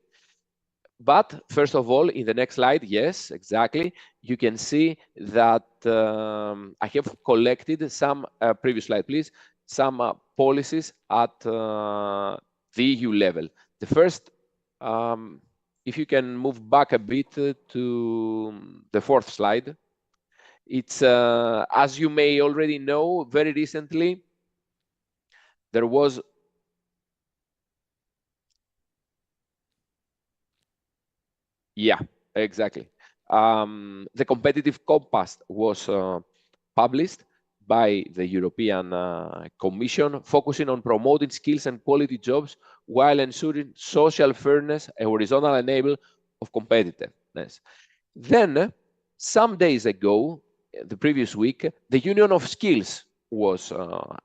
Speaker 5: But first of all, in the next slide, yes, exactly, you can see that I have collected some, previous slide, please, some policies at the EU level. The first, if you can move back a bit to the fourth slide. It's, as you may already know, very recently, there was yeah, exactly. The competitive compass was published by the European Commission, focusing on promoting skills and quality jobs while ensuring social fairness and horizontal enable of competitiveness. Then, some days ago, the previous week, the Union of Skills was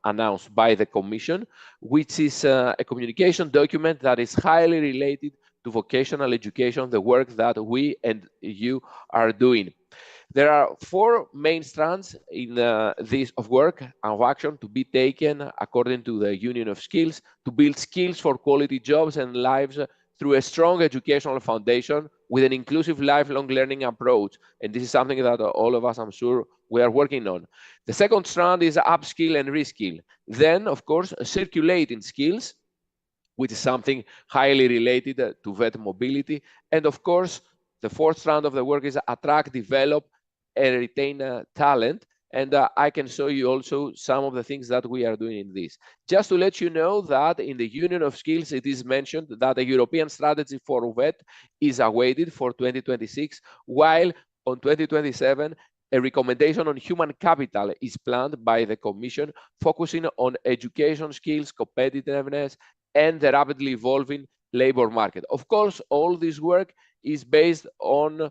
Speaker 5: announced by the Commission, which is a communication document that is highly related to vocational education, the work that we and you are doing. There are four main strands in this of work and of action to be taken according to the Union of Skills to build skills for quality jobs and lives through a strong educational foundation with an inclusive lifelong learning approach. And this is something that all of us, I'm sure, we are working on. The second strand is upskill and reskill. Then, of course, circulating skills, which is something highly related to VET mobility. And of course, the fourth strand of the work is attract, develop, and retain talent. And I can show you also some of the things that we are doing in this. Just to let you know that in the Union of Skills, it is mentioned that a European strategy for VET is awaited for 2026, while on 2027, a recommendation on human capital is planned by the Commission, focusing on education skills, competitiveness, and the rapidly evolving labor market. Of course, all this work is based on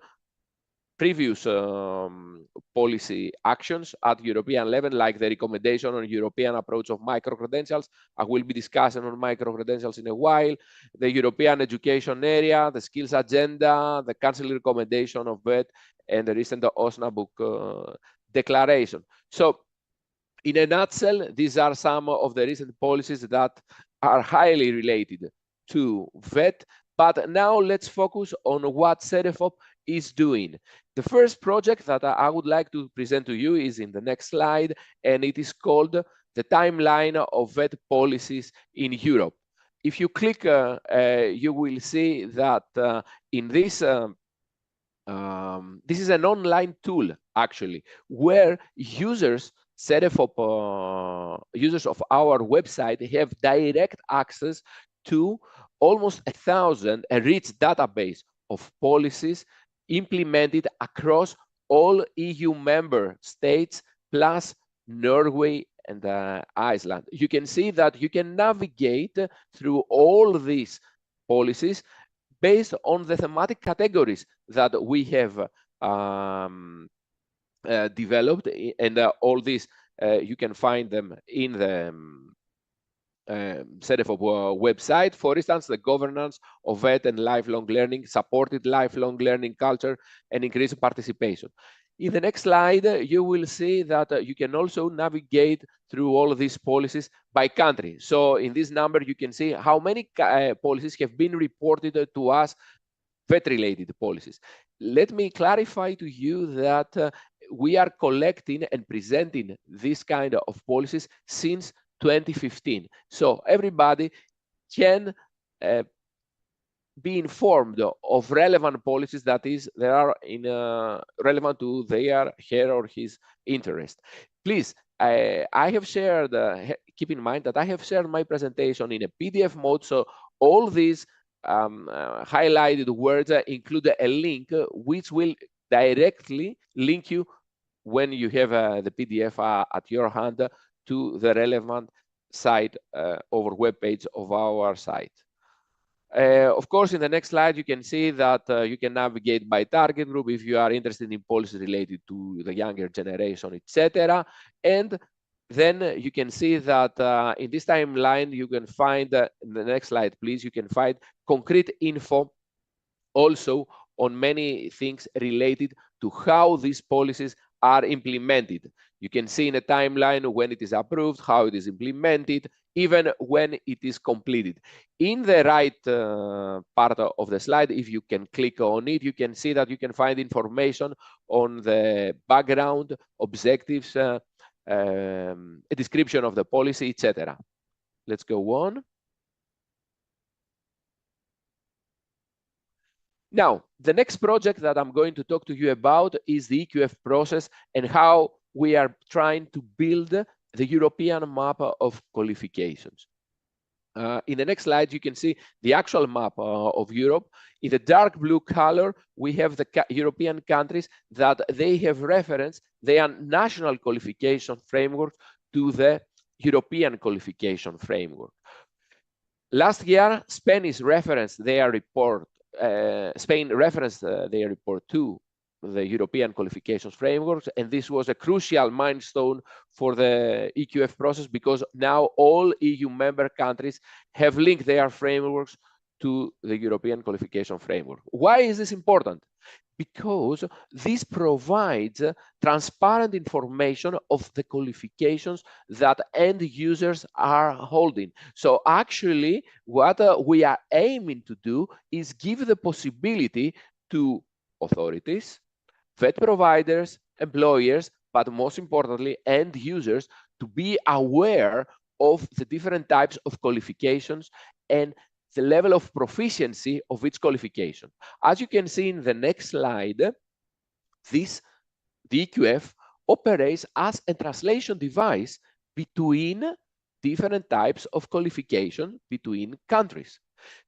Speaker 5: previous policy actions at European level, like the recommendation on European approach of micro-credentials. I will be discussing on micro-credentials in a while, the European education area, the skills agenda, the Council recommendation of VET, and the recent Osnabrück declaration. So in a nutshell, these are some of the recent policies that are highly related to VET. But now let's focus on what Cedefop is doing. The first project that I would like to present to you is in the next slide, and it is called the timeline of VET policies in Europe. If you click, you will see that in this, this is an online tool, actually, where users users of our website have direct access to almost 1,000, a rich database of policies implemented across all EU member states, plus Norway and Iceland. You can see that you can navigate through all these policies based on the thematic categories that we have developed, and all these you can find them in the Cedefop website. For instance, the governance of VET and lifelong learning, supported lifelong learning culture, and increased participation. In the next slide, you will see that you can also navigate through all of these policies by country. So in this number, you can see how many policies have been reported to us, VET-related policies. Let me clarify to you that we are collecting and presenting this kind of policies since 2015. So everybody can be informed of relevant policies that are relevant to her or his interest. Please, I have shared, keep in mind that I have shared my presentation in a PDF mode, so all these highlighted words include a link which will directly link you when you have the PDF at your hand to the relevant site or web page of our site. Of course, in the next slide, you can see that you can navigate by target group if you are interested in policies related to the younger generation, etc. And then you can see that in this timeline, you can find, in the next slide, please, you can find concrete info also on many things related to how these policies are implemented. You can see in a timeline when it is approved, how it is implemented, even when it is completed. In the right part of the slide, if you can click on it, you can see that you can find information on the background, objectives, a description of the policy, etc. Let's go on. Now, the next project that I'm going to talk to you about is the EQF process and how we are trying to build the European map of qualifications. In the next slide, you can see the actual map of Europe. In the dark blue color, we have the European countries that they have referenced their national qualification framework to the European qualification framework. Last year, Spain referenced their report to the European qualifications frameworks, and this was a crucial milestone for the EQF process because now all EU member countries have linked their frameworks to the European qualification framework. Why is this important? Because this provides transparent information of the qualifications that end users are holding. So actually, what we are aiming to do is give the possibility to authorities, VET providers, employers, but most importantly, end users to be aware of the different types of qualifications and the level of proficiency of each qualification. As you can see in the next slide, the EQF operates as a translation device between different types of qualification between countries.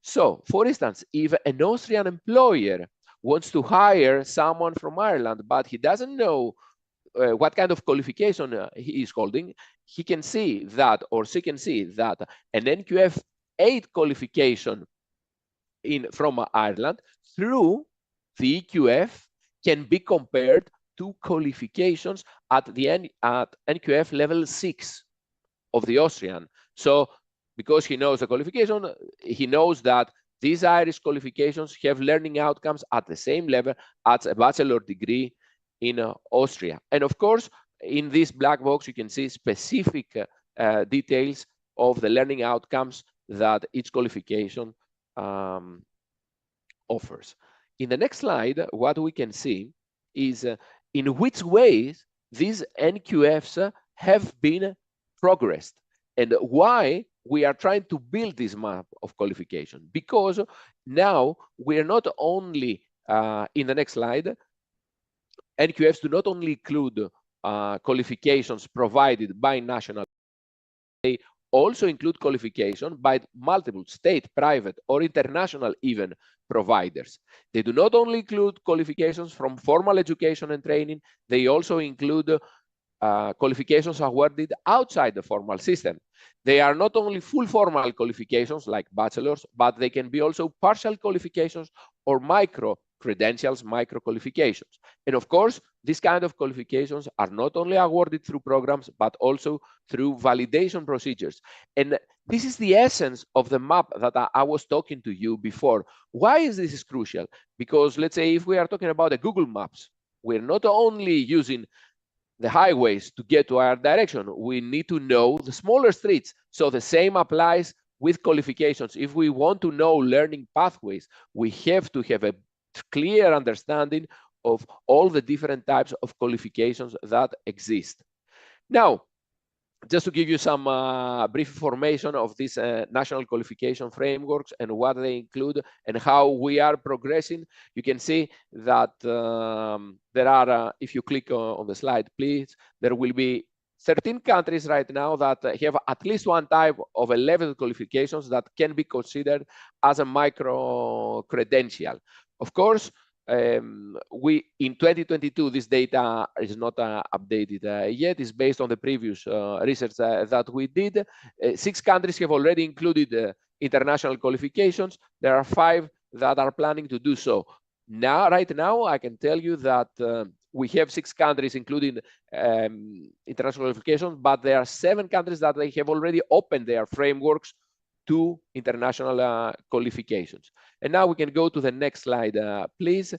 Speaker 5: So, for instance, if an Austrian employer wants to hire someone from Ireland, but he doesn't know what kind of qualification he is holding, he can see that, or she can see that an NQF 8 qualification from Ireland through the EQF can be compared to qualifications at NQF level 6 of the Austrian. So because he knows the qualification, he knows that these Irish qualifications have learning outcomes at the same level as a bachelor degree in Austria. And of course, in this black box, you can see specific details of the learning outcomes that each qualification offers. In the next slide, what we can see is in which ways these NQFs have been progressed and why we are trying to build this map of qualification. Because now we are not only, in the next slide, NQFs do not only include qualifications provided by national, they also include qualification by multiple state, private, or international even providers. They do not only include qualifications from formal education and training, they also include qualifications awarded outside the formal system. They are not only full formal qualifications like bachelor's, but they can be also partial qualifications or micro credentials, micro qualifications. And of course, these kind of qualifications are not only awarded through programs, but also through validation procedures. And this is the essence of the map that I was talking to you before. Why is this crucial? Because let's say if we are talking about the Google Maps, we're not only using the highways to get to our direction, we need to know the smaller streets. So the same applies with qualifications. If we want to know learning pathways, we have to have a clear understanding of all the different types of qualifications that exist. Now, just to give you some brief information of these national qualification frameworks and what they include and how we are progressing, you can see that there are, if you click on the slide, please, there will be 13 countries right now that have at least one type of a level of qualifications that can be considered as a micro credential. Of course, we in 2022, this data is not updated yet. It's based on the previous research that we did. 6 countries have already included international qualifications. There are 5 that are planning to do so. Now, right now, I can tell you that we have 6 countries including international qualifications, but there are 7 countries that they have already opened their frameworks to international qualifications. And now we can go to the next slide, please,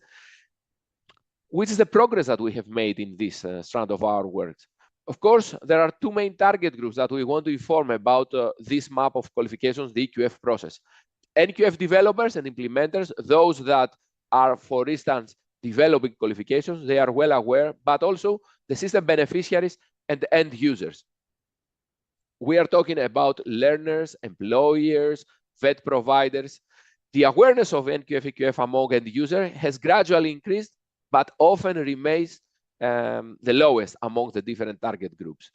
Speaker 5: which is the progress that we have made in this strand of our work. Of course, there are 2 main target groups that we want to inform about this map of qualifications, the EQF process. NQF developers and implementers, those that are, for instance, developing qualifications, they are well aware, but also the system beneficiaries and end users. We are talking about learners, employers, VET providers. The awareness of NQF, EQF among end user has gradually increased, but often remains the lowest among the different target groups.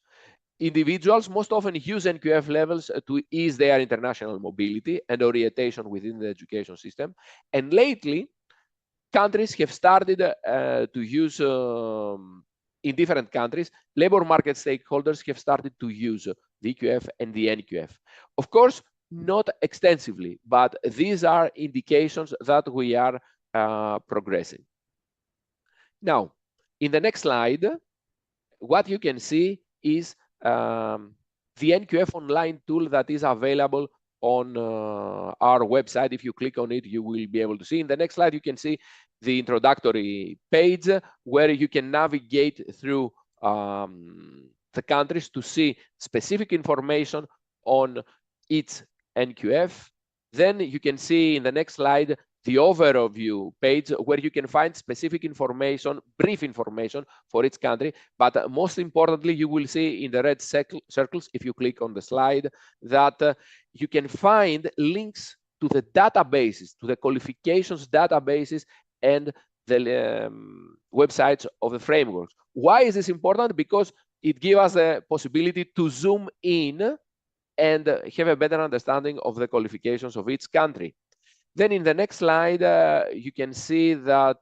Speaker 5: Individuals most often use NQF levels to ease their international mobility and orientation within the education system. And lately, countries have started to use, in different countries, labor market stakeholders have started to use the EQF and the NQF. Of course, not extensively, but these are indications that we are progressing. Now, in the next slide, what you can see is the NQF online tool that is available on our website. If you click on it, you will be able to see. In the next slide, you can see the introductory page where you can navigate through the countries to see specific information on each NQF. Then you can see in the next slide the overview page where you can find specific information, brief information for each country. But most importantly, you will see in the red circles, if you click on the slide, that you can find links to the databases, to the qualifications databases and the websites of the frameworks. Why is this important? Because it gives us a possibility to zoom in and have a better understanding of the qualifications of each country. Then in the next slide, you can see that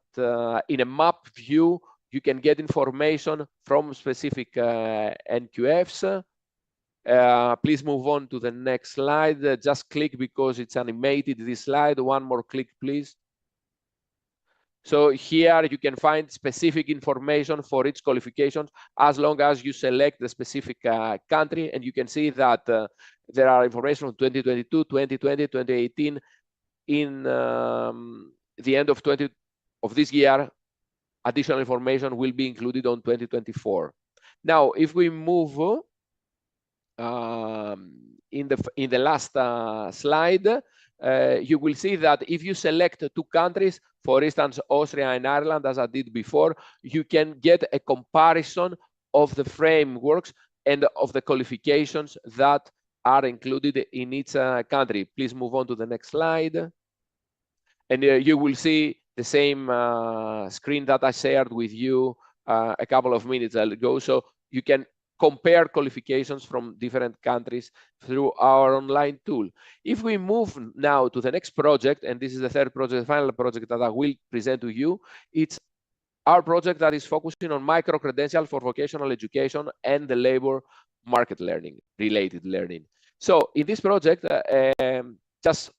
Speaker 5: in a map view, you can get information from specific NQFs. Please move on to the next slide. Just click because it's animated, this slide. One more click, please. So here you can find specific information for each qualification as long as you select the specific country, and you can see that there are information from 2022, 2020, 2018. In the end of this year, additional information will be included on 2024. Now, if we move in the last slide, you will see that if you select two countries, for instance, Austria and Ireland, as I did before, you can get a comparison of the frameworks and of the qualifications that are included in each country. Please move on to the next slide. And you will see the same screen that I shared with you a couple of minutes ago. So you can compare qualifications from different countries through our online tool. If we move now to the next project, and this is the third project, the final project that I will present to you, it's our project that is focusing on micro-credential for vocational education and the labor market learning, related learning. So in this project, just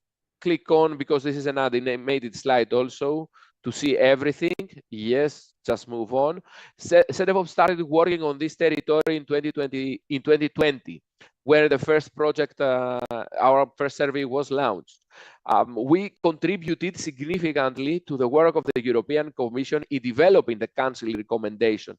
Speaker 5: click on, because this is an animated slide also, to see everything. Yes, just move on. CEDEFOP started working on this territory in 2020, where the first project, our first survey was launched. We contributed significantly to the work of the European Commission in developing the Council recommendation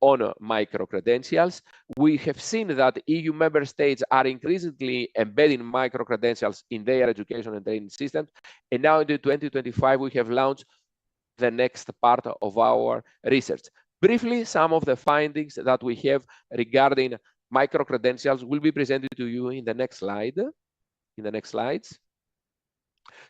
Speaker 5: on micro-credentials. We have seen that EU member states are increasingly embedding micro-credentials in their education and training systems. And now in 2025, we have launched the next part of our research. Briefly, some of the findings that we have regarding micro-credentials will be presented to you in the next slide, in the next slides.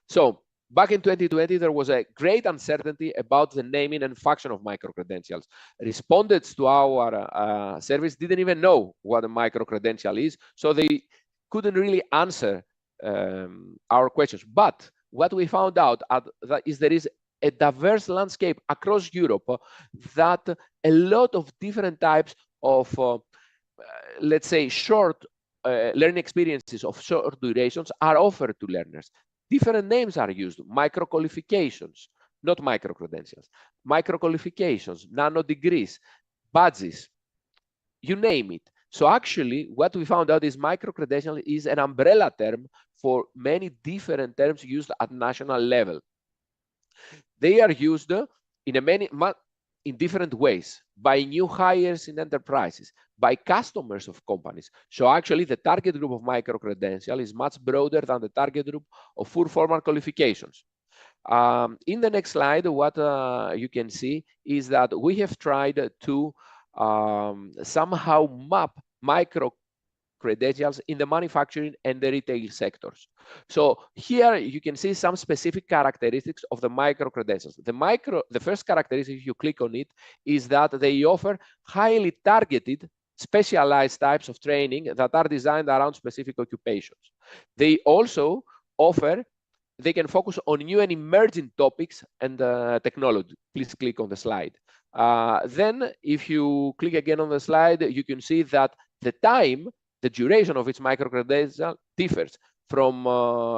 Speaker 5: So back in 2020, there was a great uncertainty about the naming and function of micro-credentials. Respondents to our service didn't even know what a micro-credential is, so they couldn't really answer our questions. But what we found out is there is a diverse landscape across Europe that a lot of different types of, let's say, short learning experiences of short durations are offered to learners. Different names are used: micro qualifications, not micro credentials, micro qualifications, nano degrees, badges, you name it. So actually, what we found out is micro credential is an umbrella term for many different terms used at national level. They are used in different ways by new hires in enterprises, by customers of companies. So actually, the target group of micro-credential is much broader than the target group of full formal qualifications. In the next slide, what you can see is that we have tried to somehow map micro-credentials in the manufacturing and the retail sectors. So here you can see some specific characteristics of the micro-credentials. The first characteristic, if you click on it, is that they offer highly targeted, specialized types of training that are designed around specific occupations. They also offer, they can focus on new and emerging topics and technology. Please click on the slide. Then if you click again on the slide, you can see that the time, the duration of its micro-credential differs from,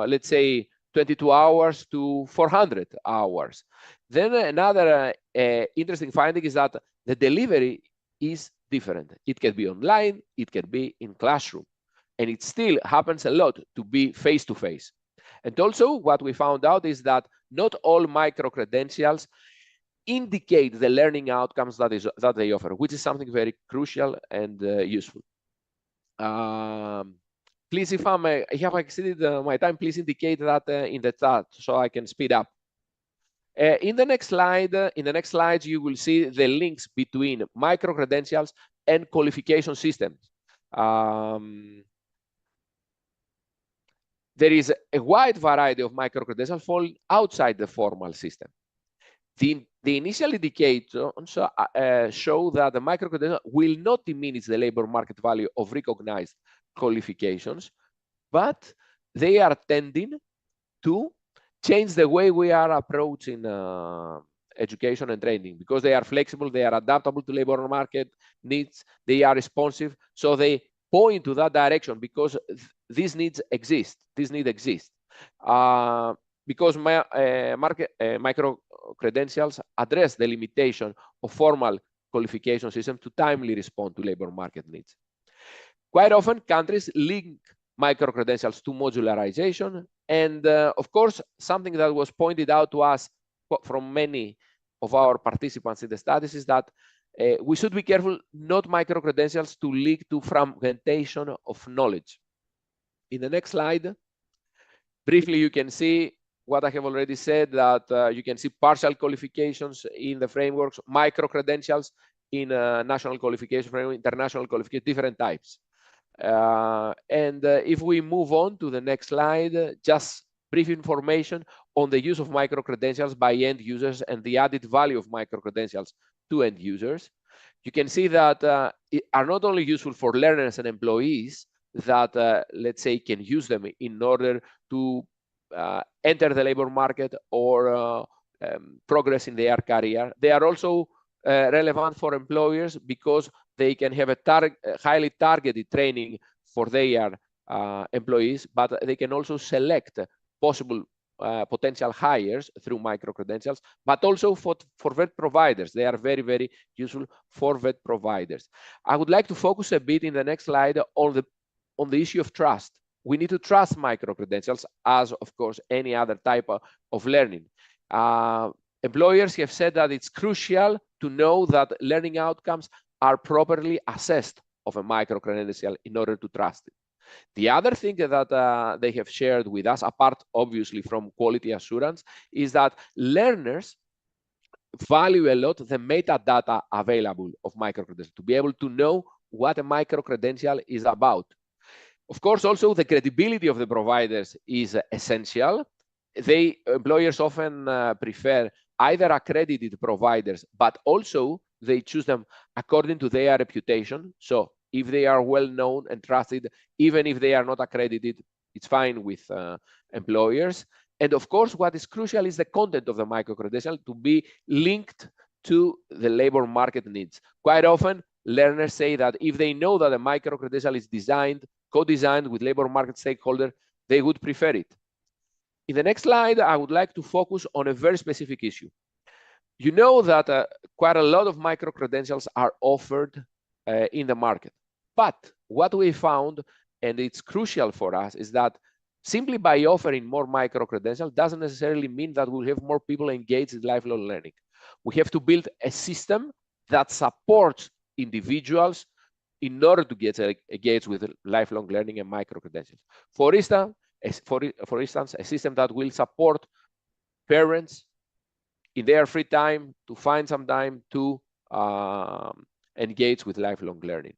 Speaker 5: let's say, 22 hours to 400 hours. Then another interesting finding is that the delivery is different. It can be online, it can be in classroom, and it still happens a lot to be face-to-face. And also what we found out is that not all micro-credentials indicate the learning outcomes that they offer, which is something very crucial and useful. Please, if I have exceeded my time, please indicate that in the chat so I can speed up. In the next slide, you will see the links between micro-credentials and qualification systems. There is a wide variety of micro-credentials falling outside the formal system. The initial indicators show that the micro-credential will not diminish the labor market value of recognized qualifications, but they are tending to change the way we are approaching education and training, because they are flexible, they are adaptable to labor market needs, they are responsive, so they point to that direction because these needs exist. These needs exist. because micro credentials address the limitation of formal qualification systems to timely respond to labor market needs. Quite often, countries link micro credentials to modularization, and of course, something that was pointed out to us from many of our participants in the studies is that we should be careful not micro credentials to lead to fragmentation of knowledge. In the next slide, briefly, you can see what I have already said, that you can see partial qualifications in the frameworks, micro credentials in national qualification framework, international qualification, different types. If we move on to the next slide, just brief information on the use of micro credentials by end users and the added value of micro credentials to end users. You can see that are not only useful for learners and employees that, let's say, can use them in order to enter the labor market or progress in their career. They are also relevant for employers because they can have a highly targeted training for their employees, but they can also select possible potential hires through micro credentials, but also for vet providers. They are very, very useful for vet providers. I would like to focus a bit in the next slide on the issue of trust. We need to trust micro credentials as, of course, any other type of learning. Employers have said that it's crucial to know that learning outcomes are properly assessed of a micro credential in order to trust it. The other thing that they have shared with us, apart obviously from quality assurance, is that learners value a lot the metadata available of micro credentials to be able to know what a micro credential is about. Of course, also the credibility of the providers is essential. Employers often prefer either accredited providers, but also they choose them according to their reputation. So if they are well known and trusted, even if they are not accredited, it's fine with employers. And of course, what is crucial is the content of the micro credential to be linked to the labor market needs. Quite often, learners say that if they know that a micro credential is co-designed with labor market stakeholders, they would prefer it. In the next slide, I would like to focus on a very specific issue. You know that quite a lot of micro credentials are offered in the market. But what we found, and it's crucial for us, is that simply by offering more micro credentials doesn't necessarily mean that we'll have more people engaged in lifelong learning. We have to build a system that supports individuals in order to get engaged with lifelong learning and micro credentials. For instance, a system that will support parents in their free time to find some time to engage with lifelong learning.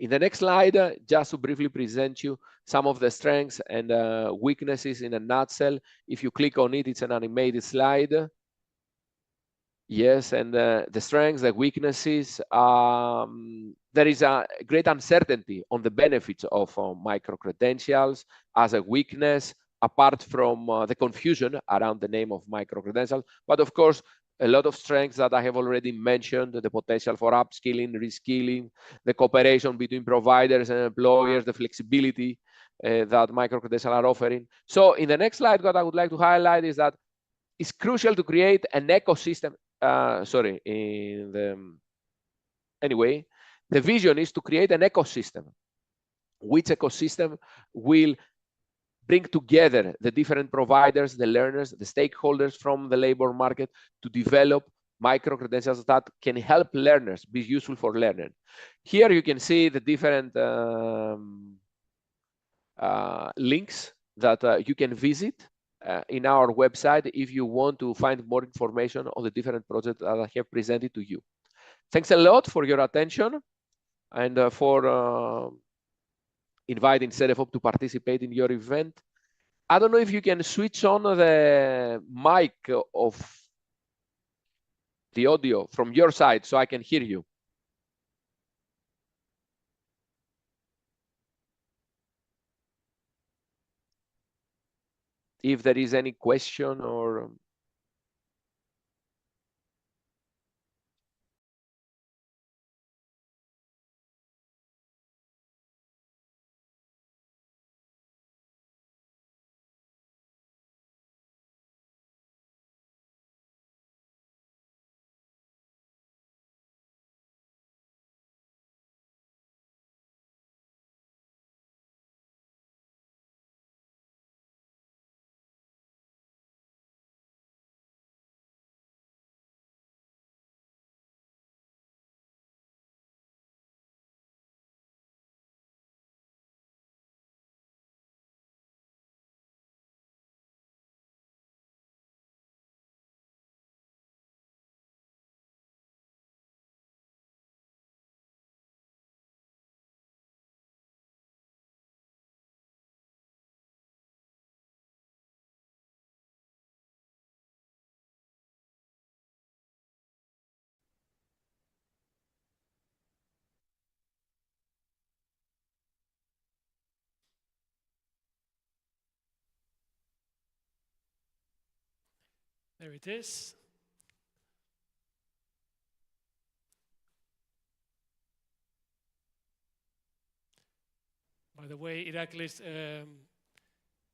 Speaker 5: In the next slide, just to briefly present you some of the strengths and weaknesses in a nutshell. If you click on it, it's an animated slide. Yes, and the strengths, the weaknesses, there is a great uncertainty on the benefits of micro credentials as a weakness, apart from the confusion around the name of micro credentials. But of course, a lot of strengths that I have already mentioned, the potential for upskilling, reskilling, the cooperation between providers and employers, the flexibility that micro credentials are offering. So in the next slide, what I would like to highlight is that it's crucial to create an ecosystem. Anyway, the vision is to create an ecosystem, which ecosystem will bring together the different providers, the learners, the stakeholders from the labor market to develop micro credentials that can help learners be useful for learning. Here you can see the different links that you can visit in our website if you want to find more information on the different projects that I have presented to you. Thanks a lot for your attention and for inviting Cedefop to participate in your event. I don't know if you can switch on the mic of the audio from your side so I can hear you. If there is any question or
Speaker 1: There it is. By the way, Iraklis,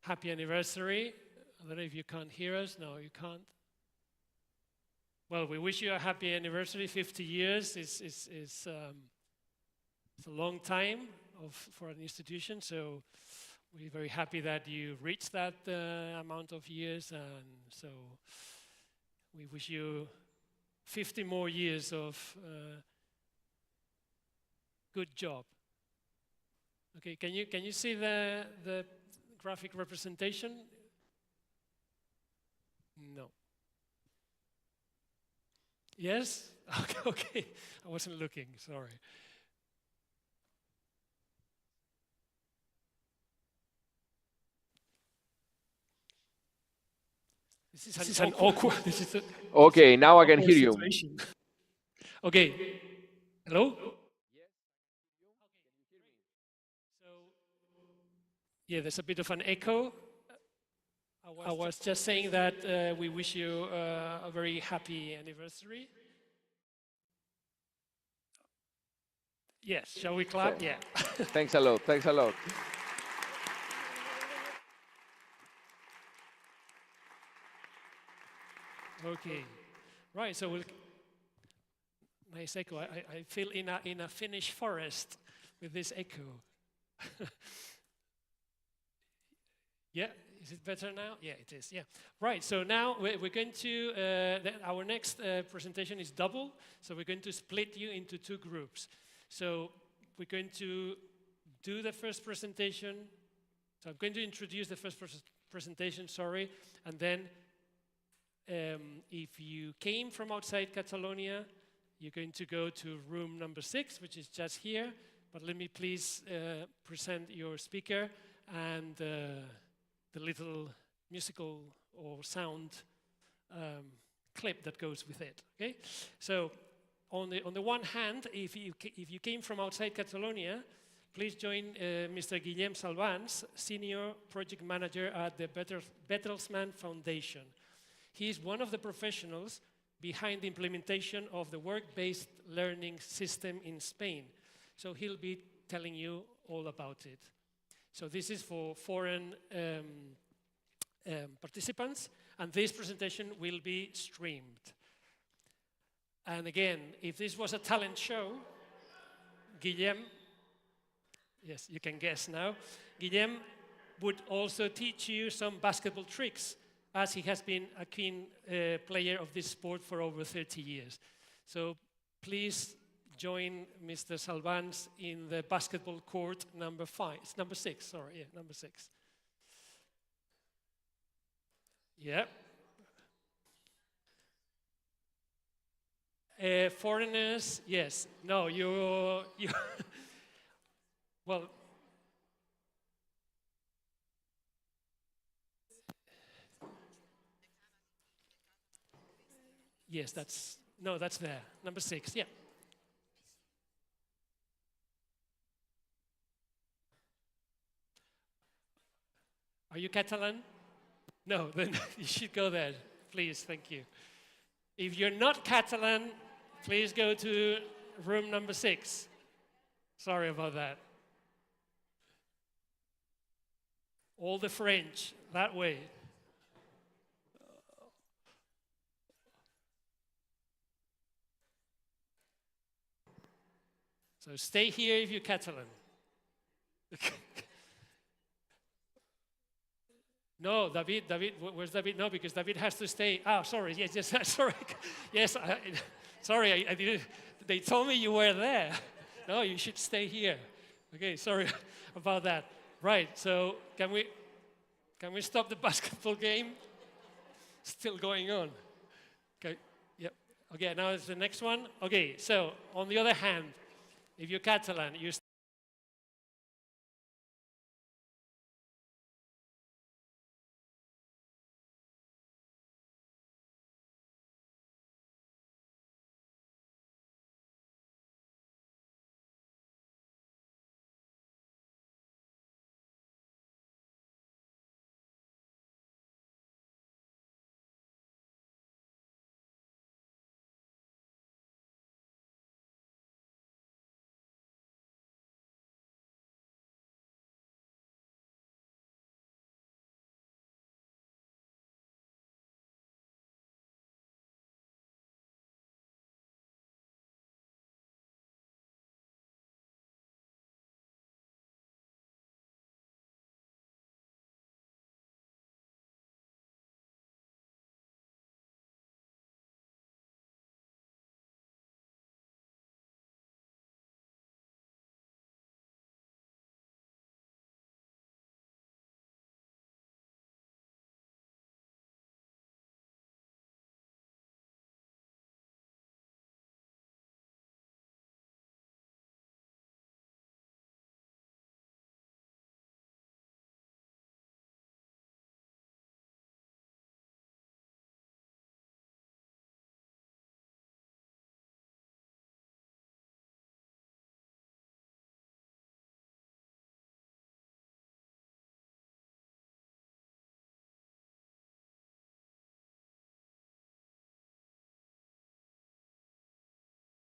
Speaker 1: happy anniversary. I don't know if you can't hear us. No, you can't. Well, we wish you a happy anniversary. 50 years is a long time for an institution, so we're very happy that you reached that amount of years, and so we wish you 50 more years of good job. Okay, can you see the graphic representation? No. Yes? Okay. I wasn't looking, sorry. This is an awkward.
Speaker 5: Okay, now I can hear you.
Speaker 1: Situation. Okay. Hello? So, yeah, there's a bit of an echo. I was just saying that we wish you a very happy anniversary. Yes, shall we clap? Yeah.
Speaker 5: Thanks a lot. Thanks a lot.
Speaker 1: Okay. Right, so we'll... Nice echo. I feel in a Finnish forest with this echo. Yeah, is it better now? Yeah, it is, yeah. Right, so now we're going to, our next presentation is double, so we're going to split you into two groups. So we're going to do the first presentation, so I'm going to introduce the first presentation, sorry, and then if you came from outside Catalonia, you're going to go to room number 6, which is just here, but let me please present your speaker and the little musical or sound clip that goes with it. Okay, so on the one hand, if you came from outside Catalonia, please join Mr. Guillem Salvans, Senior Project Manager at the Bertelsmann Foundation. He is one of the professionals behind the implementation of the work-based learning system in Spain. So he'll be telling you all about it. So this is for foreign participants, and this presentation will be streamed. And again, if this was a talent show, Guillem, yes, you can guess now, Guillem would also teach you some basketball tricks, as he has been a keen player of this sport for over 30 years. So please join Mr. Salvans in the basketball court number 6, sorry, yeah, number 6. Yeah. Foreigners, yes. No, you well, yes, that's there, number 6, yeah. Are you Catalan? No, then you should go there, please, thank you. If you're not Catalan, please go to room number 6. Sorry about that. All the French, that way. So stay here if you're Catalan. No, David, where's David? No, because David has to stay. Ah, sorry, yes, sorry. Yes, sorry, I didn't, they told me you were there. No, you should stay here. Okay, sorry about that. Right, so can we stop the basketball game? Still going on. Okay, yep. Okay, now it's the next one. Okay, so on the other hand, if you're Catalan, you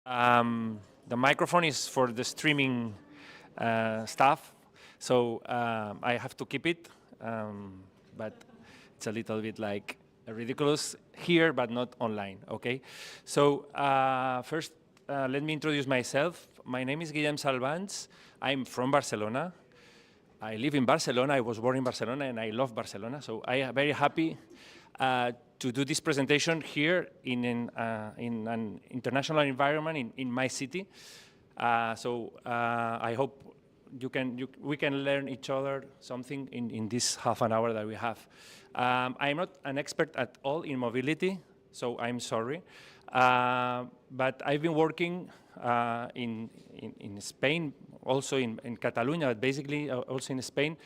Speaker 6: The microphone is for the streaming stuff, so I have to keep it, but it's a little bit like ridiculous here, but not online, okay? So first, let me introduce myself. My name is Guillem Salvans. I'm from Barcelona. I live in Barcelona. I was born in Barcelona, and I love Barcelona, so I am very happy to do this presentation here in an international environment in my city. I hope we can learn each other something in this half an hour that we have. I'm not an expert at all in mobility, so I'm sorry. But I've been working in Spain, also in Catalonia, but basically also in Spain,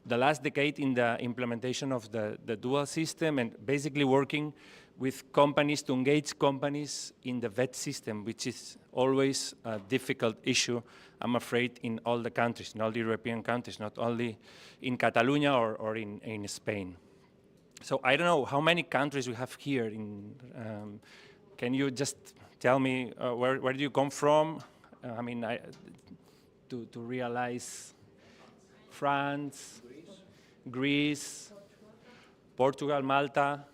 Speaker 6: the last decade in the implementation of the dual system, and basically working with companies to engage companies in the VET system, which is always a difficult issue, I'm afraid, in all the countries, in all the European countries, not only in Catalonia or in Spain. So I don't know how many countries we have here. Can you just tell me where do you come from? I mean, to realize France, Greece, Portugal, Malta,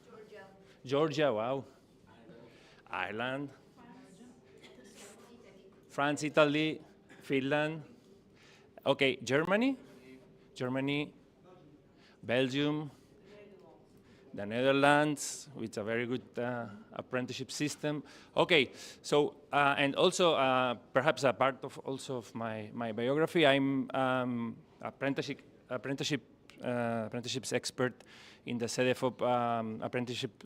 Speaker 6: Georgia, wow, Ireland, France, Italy, Finland. Okay, Germany, Belgium, the Netherlands, with a very good apprenticeship system. Okay, so and also perhaps a part of my biography. I'm apprenticeships expert in the CEDEFOP apprenticeship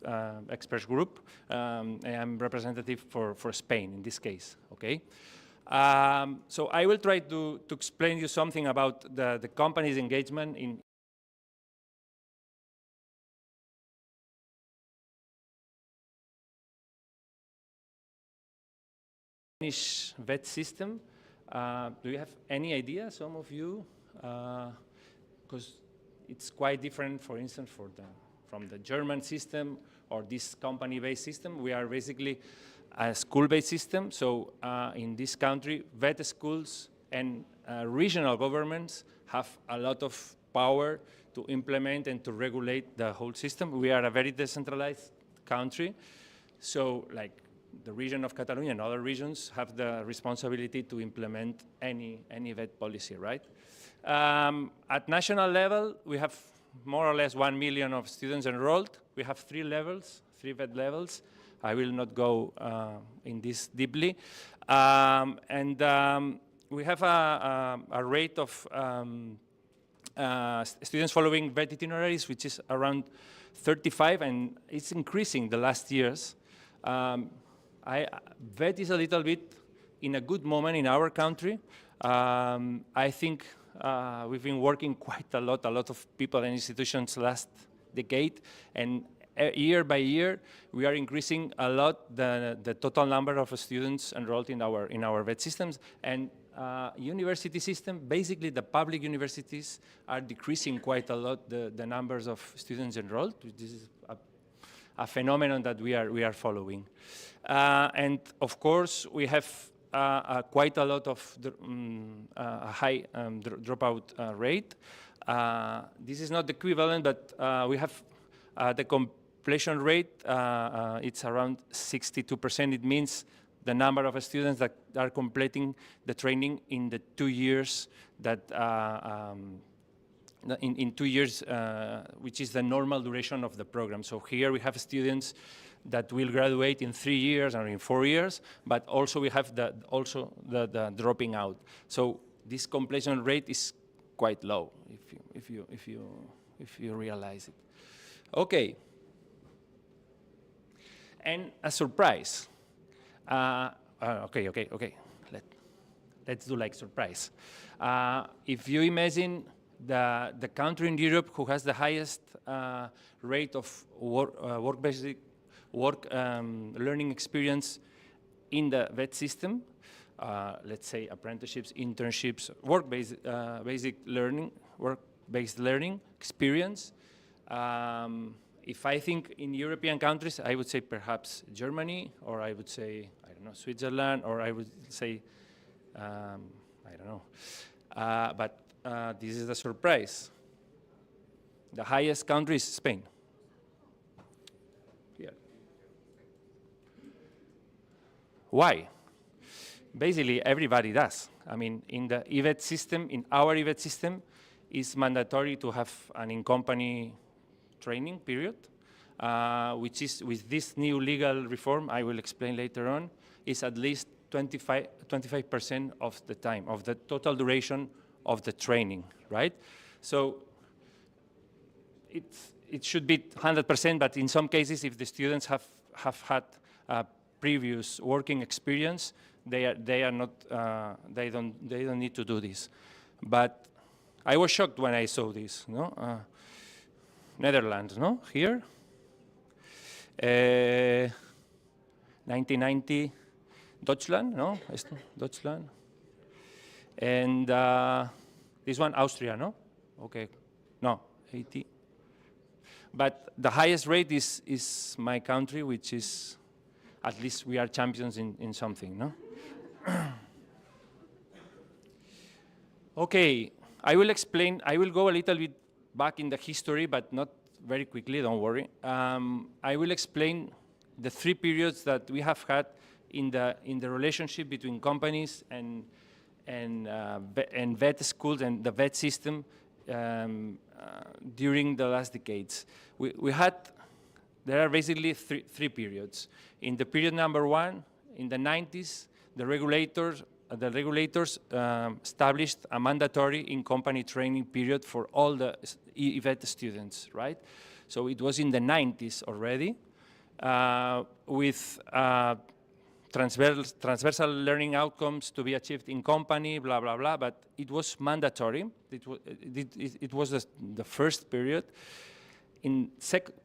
Speaker 6: experts group. I'm representative for Spain in this case. Okay. So I will try to explain you something about the company's engagement in Spanish VET system. Do you have any idea, some of you? Because it's quite different, for instance, from the German system or this company-based system. We are basically a school-based system. So in this country, VET schools and regional governments have a lot of power to implement and to regulate the whole system. We are a very decentralized country. So like the region of Catalonia and other regions have the responsibility to implement any VET policy, right? At national level, we have more or less 1 million of students enrolled. We have 3 levels, 3 VET levels. I will not go in this deeply. We have a rate of students following VET itineraries, which is around 35, and it's increasing the last years. VET is a little bit in a good moment in our country. I think we've been working quite a lot of people and institutions last decade, and year by year we are increasing a lot the total number of students enrolled in our VET systems. And university system, basically the public universities are decreasing quite a lot the numbers of students enrolled. This is a phenomenon that we are following. And of course, we have quite a lot of a high dropout rate. This is not equivalent, but we have the completion rate. It's around 62%. It means the number of students that are completing the training in the 2 years that in 2 years, which is the normal duration of the program. So here we have students that will graduate in 3 years or in 4 years, but also we have the dropping out. So this completion rate is quite low if you realize it. Okay. And a surprise. Okay. Let's do like surprise. If you imagine the country in Europe who has the highest rate of learning experience in the VET system, let's say apprenticeships, internships, work-based learning experience. If I think in European countries, I would say perhaps Germany, or I would say, I don't don't know, Switzerland, or I would say, I don't know. But this is the surprise. The highest country is Spain. Here. Why? Basically, everybody does. I mean, in the EVET system, in our EVET system, it's mandatory to have an in-company training period, which is, with this new legal reform, I will explain later on, is at least 25% of the time, of the total duration of the training, right? So it should be 100%, but in some cases, if the students have had previous working experience, they don't need to do this. But I was shocked when I saw this, no? Netherlands, no? Here. 1990, Deutschland, no? Deutschland. And this one, Austria, no? Okay, no, 80. But the highest rate is my country, which is, at least we are champions in something, no? Okay, I will go a little bit back in the history, but not very quickly, don't worry. I will explain the 3 periods that we have had in the relationship between companies and vet schools and the vet system during the last decades. There are basically three periods. In the period number 1, in the 90s, the regulators established a mandatory in-company training period for all the EVET students, right? So it was in the 90s already, with transversal learning outcomes to be achieved in company, blah, blah, blah, but it was mandatory. It was the first period. In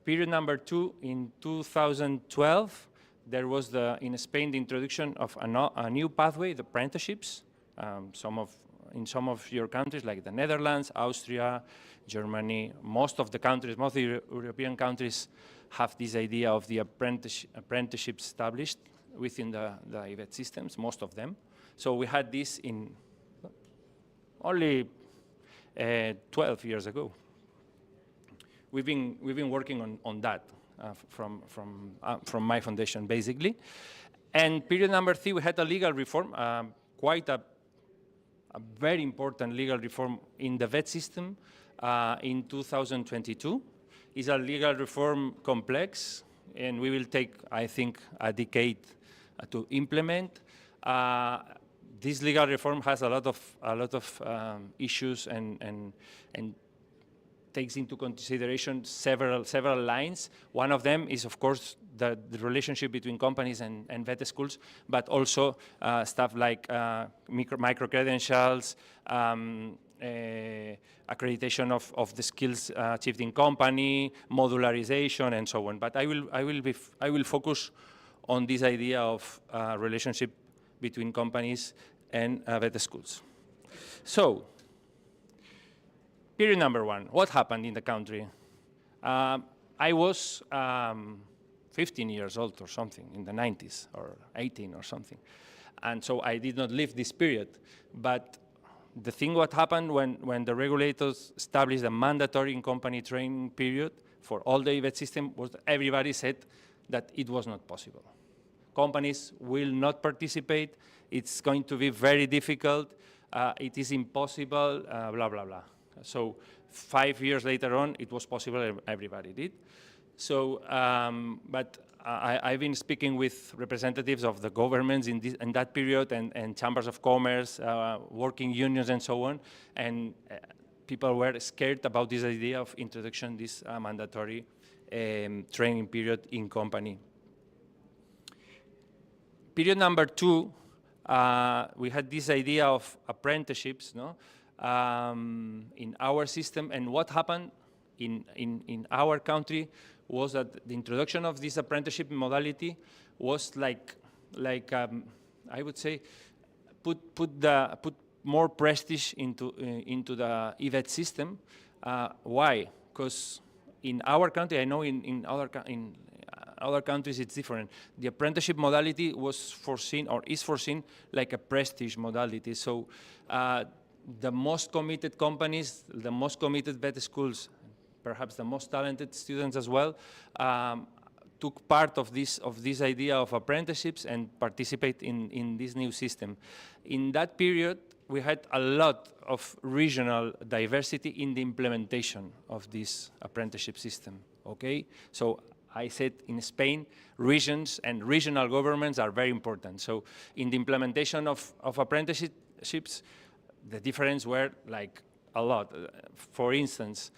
Speaker 6: period number 2, in 2012, there was in Spain the introduction of a new pathway, the apprenticeships. In some of your countries, like the Netherlands, Austria, Germany, most of the European countries have this idea of the apprenticeships established within the EVET systems, most of them. So we had this in only 12 years ago. We've been working on that from my foundation, basically. And period number 3, we had a legal reform, quite a very important legal reform in the vet system in 2022. It's a legal reform complex, and we will take, I think, a decade to implement. This legal reform has a lot of issues and takes into consideration several lines. One of them is, of course, the relationship between companies and vet schools, but also stuff like micro-credentials, accreditation of the skills achieved in company, modularization, and so on. But I will focus on this idea of relationship between companies and vet schools. So, period number 1, what happened in the country? I was 15 years old or something in the 90s, or 18 or something. And so I did not live this period. But the thing what happened when the regulators established a mandatory in-company training period for all the EVET system was everybody said that it was not possible. Companies will not participate. It's going to be very difficult. It is impossible, blah, blah, blah. So 5 years later on, it was possible, everybody did. So, but I've been speaking with representatives of the governments in that period and chambers of commerce, working unions and so on, and people were scared about this idea of introduction this mandatory training period in company. Period number 2, we had this idea of apprenticeships, no? In our system, and what happened in our country was that the introduction of this apprenticeship modality was like I would say put more prestige into the EVET system. Why? Because in our country, I know in other countries it's different. The apprenticeship modality was foreseen or is foreseen like a prestige modality. So the most committed companies, the most committed vet schools, perhaps the most talented students as well, took part of this idea of apprenticeships and participate in this new system. In that period, we had a lot of regional diversity in the implementation of this apprenticeship system, okay? So I said in Spain, regions and regional governments are very important. So in the implementation of apprenticeships, the difference were like a lot. For instance,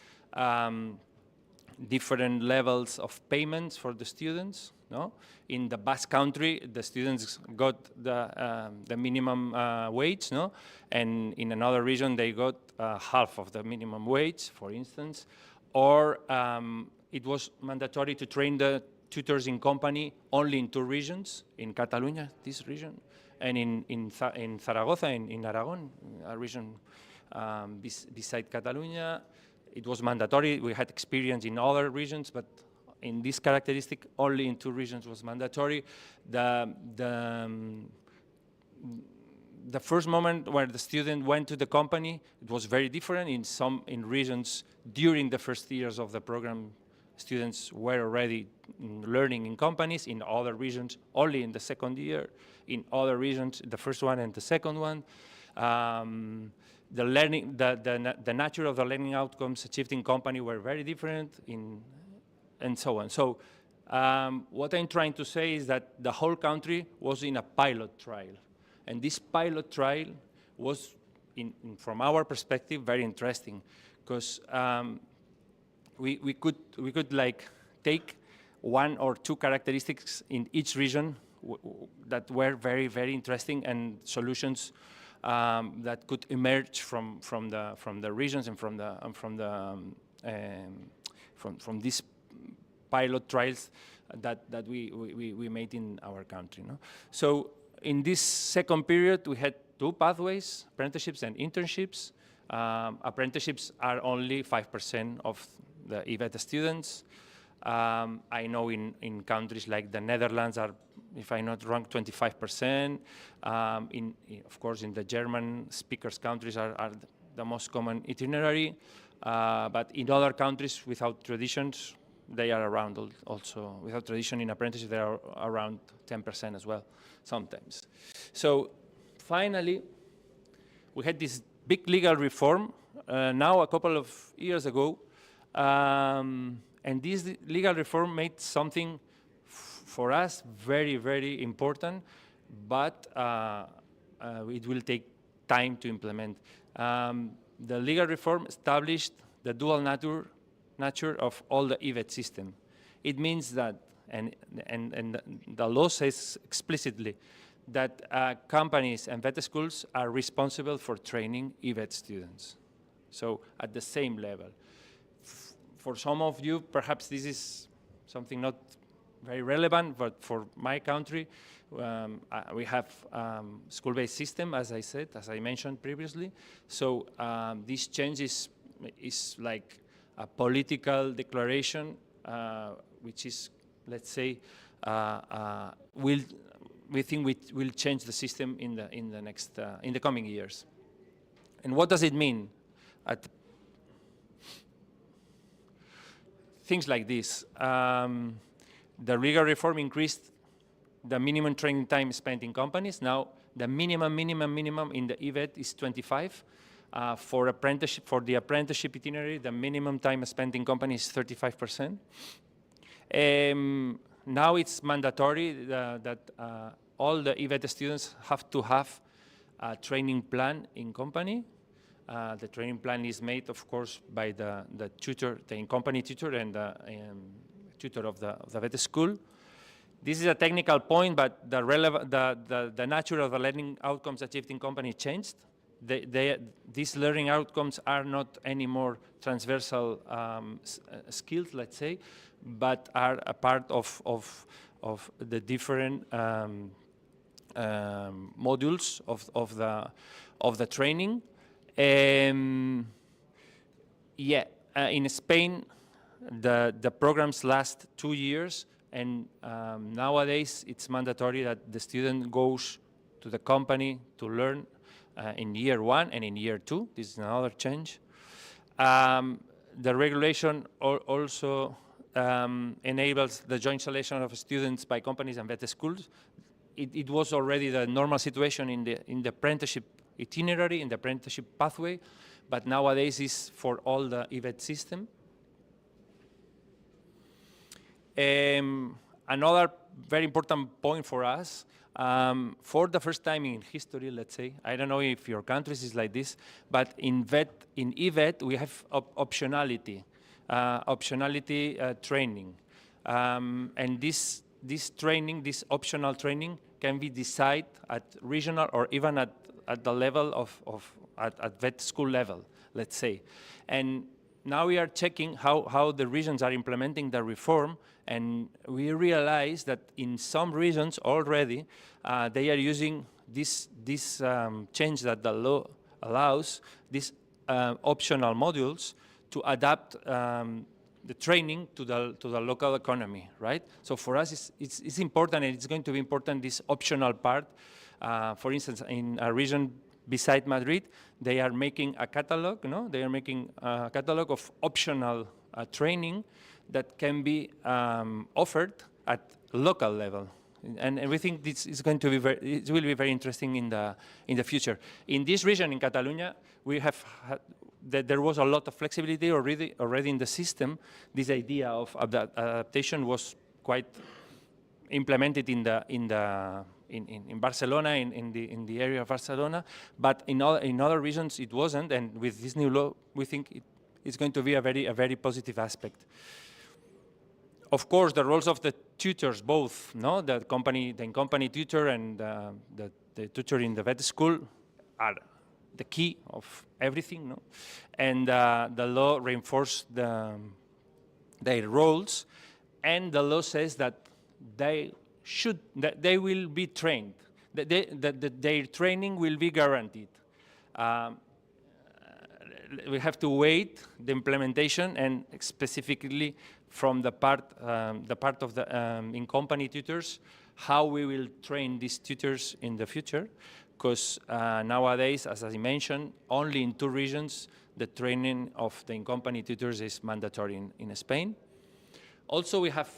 Speaker 6: different levels of payments for the students. No, in the Basque Country, the students got the minimum wage. No, and in another region they got half of the minimum wage, for instance. Or it was mandatory to train the tutors in company only in 2 regions, in Catalonia, this region, and in Zaragoza, in Aragon, a region beside Catalonia. It was mandatory. We had experience in other regions, but in this characteristic, only in 2 regions was mandatory. The first moment where the student went to the company, it was very different. In regions, during the first years of the program, students were already learning in companies. In other regions, only in the second year. In other regions, the first one and the second one. The learning, the nature of the learning outcomes achieved in company were very different, and so on. So what I'm trying to say is that the whole country was in a pilot trial, and this pilot trial was, from our perspective, very interesting, because we could like take 1 or 2 characteristics in each region that were very, very interesting, and solutions that could emerge from the regions and from these pilot trials that we made in our country. No? So in this second period, we had 2 pathways: apprenticeships and internships. Apprenticeships are only 5% of the EVET students. I know in countries like the Netherlands are, if I'm not wrong, 25%. Of course, in the German speakers countries are the most common itinerary. But in other countries without traditions, they are around also. Without tradition in apprenticeship, they are around 10% as well, sometimes. So finally, we had this big legal reform now a couple of years ago. And this legal reform made something for us very, very important, but it will take time to implement. The legal reform established the dual nature of all the EVET system. It means that, and the law says explicitly, that companies and vet schools are responsible for training EVET students. So at the same level. For some of you, perhaps this is something not very relevant, but for my country, we have school-based system, as I said, as I mentioned previously. So this change is like a political declaration, which is, let's say, we think will change the system in the coming years. And what does it mean? Things like this. The legal reform increased the minimum training time spent in companies. Now, the minimum in the EVET is 25. For the apprenticeship itinerary, the minimum time spent in companies is 35%. Now it's mandatory that all the EVET students have to have a training plan in company. The training plan is made, of course, by the tutor, the in-company tutor, and the tutor of the vet school. This is a technical point, but the nature of the learning outcomes achieved in company changed. These learning outcomes are not anymore transversal skills, let's say, but are a part of the different modules of the training. In Spain, the programs last 2 years, And nowadays, it's mandatory that the student goes to the company to learn in year 1 and in year 2. This is another change. The regulation also enables the joint selection of students by companies and vet schools. It was already the normal situation in the apprenticeship itinerary, in the apprenticeship pathway, but nowadays is for all the EVET system. Another very important point for us, for the first time in history, let's say, I don't know if your countries is like this, but in EVET we have optionality training, and this training, this optional training, can be decided at regional or even at the level at vet school level, let's say. And now we are checking how the regions are implementing the reform, and we realize that in some regions already they are using this change that the law allows, these optional modules, to adapt the training to the local economy, right? So for us, it's important, and it's going to be important, this optional part. For instance, in a region beside Madrid, they are making a catalog, no? They are making a catalog of optional training that can be offered at local level. And we think this is going to be it will be very interesting in the future. In this region, in Catalonia, we have there was a lot of flexibility already in the system. This idea of adaptation was quite implemented in Barcelona, in the area of Barcelona, but in other regions it wasn't. And with this new law, we think it's going to be a very positive aspect. Of course, the roles of the tutors, both, no, the company tutor and the tutor in the vet school, are the key of everything, no? And the law reinforced their roles, and the law says that they will be trained, that their training will be guaranteed. We have to wait the implementation, and specifically from the part of the in-company tutors, how we will train these tutors in the future, because nowadays, as I mentioned, only in 2 regions the training of the in-company tutors is mandatory in Spain. Also, we have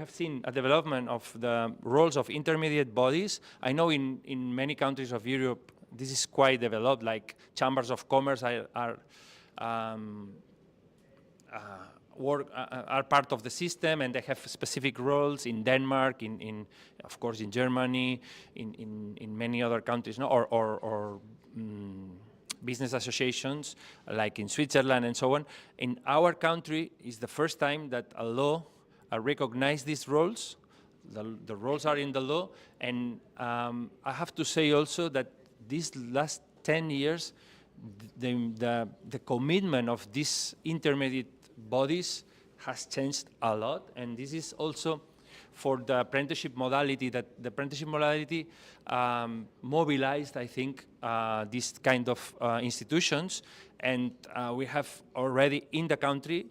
Speaker 6: seen a development of the roles of intermediate bodies. I know in many countries of Europe this is quite developed, like chambers of commerce are part of the system, and they have specific roles in Denmark, of course in Germany, in many other countries, no? or business associations like in Switzerland and so on. In our country, it's the first time that a law recognizes these roles. The roles are in the law, and I have to say also that these last 10 years, the commitment of these intermediate bodies has changed a lot, and this is also for the apprenticeship modality, that the apprenticeship modality mobilized, I think, these kind of institutions, and we have already in the country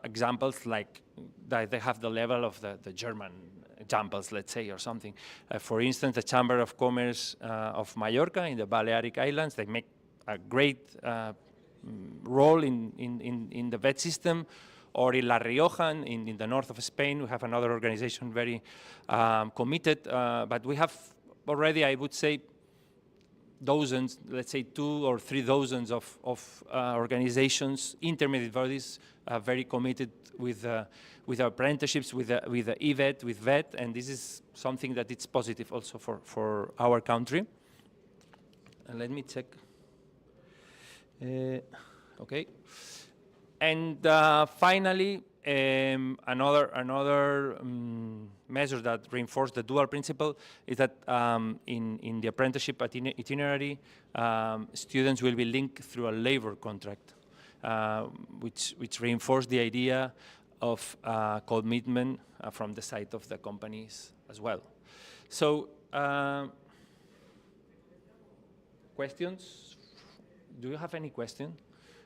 Speaker 6: examples like that they have the level of the German examples, let's say, or something. For instance, the Chamber of Commerce of Mallorca in the Balearic Islands, they make a great role in the vet system. Or in La Rioja, in the north of Spain, we have another organization very committed, but we have already, I would say, dozens, let's say 2 or 3 dozens of organizations, intermediate bodies, very committed with apprenticeships, with the EVET, with VET, and this is something that it's positive also for our country. And let me check. Okay. And finally, another measure that reinforced the dual principle is that in the apprenticeship itinerary, students will be linked through a labor contract, which reinforced the idea of commitment from the side of the companies as well. So, questions? Do you have any question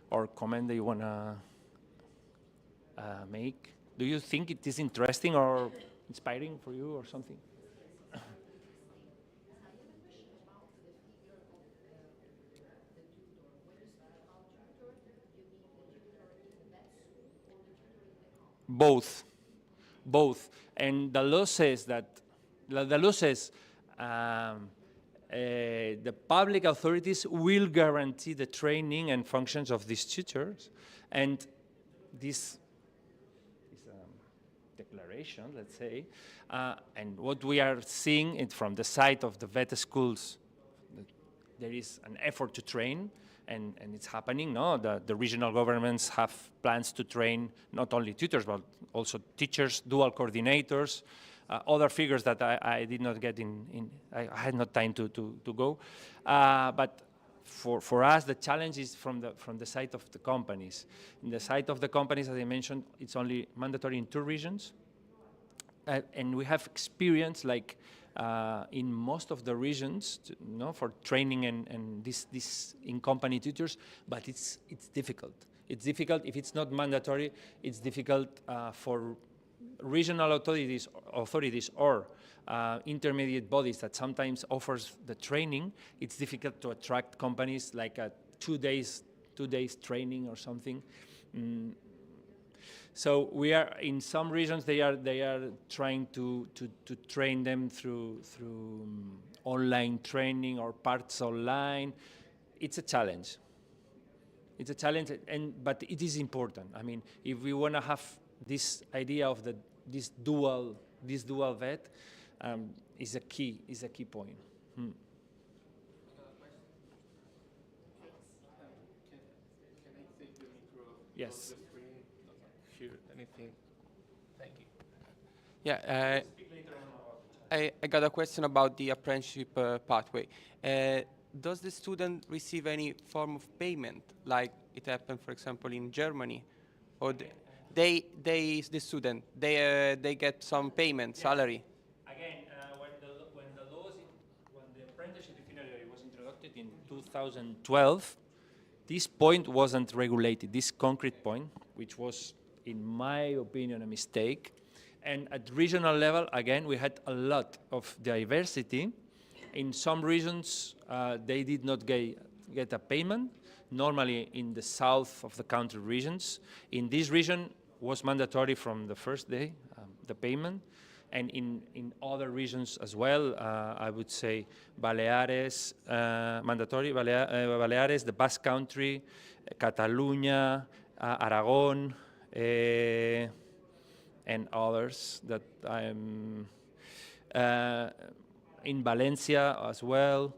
Speaker 6: or comment that you want to make? Do you think it is interesting or inspiring for you or something? Both, both. And the law says that, the law says the public authorities will guarantee the training and functions of these tutors. And this declaration, let's say, and what we are seeing from the side of the VET schools, there is an effort to train, and it's happening. No, the regional governments have plans to train not only tutors but also teachers, dual coordinators, other figures that I did not get I had not time to go. But for us, the challenge is from the side of the companies. In the side of the companies, as I mentioned, it's only mandatory in 2 regions, and we have experience like. In most of the regions, for training and this in-company tutors, but it's difficult. It's difficult if it's not mandatory. It's difficult for regional authorities or intermediate bodies that sometimes offers the training. It's difficult to attract companies like a 2 days training or something. So we are in some regions. They are trying to train them through online training or parts online. It's a challenge. It's a challenge, but it is important. I mean, if we want to have this idea of this dual VET, is a key point. Yes.
Speaker 7: Here, anything? Thank you. Yeah, I got a question about the apprenticeship pathway. Does the student receive any form of payment, like it happened, for example, in Germany, or they get some payment, salary?
Speaker 6: Again, when the apprenticeship itinerary was introduced in 2012, this point wasn't regulated. This concrete point, which was, in my opinion, a mistake. And at regional level, again, we had a lot of diversity. In some regions, they did not get a payment, normally in the south of the country regions. In this region, was mandatory from the first day, the payment. And in other regions as well, I would say Baleares, mandatory, Baleares, the Basque Country, Catalonia, Aragon, and others that I'm in Valencia as well.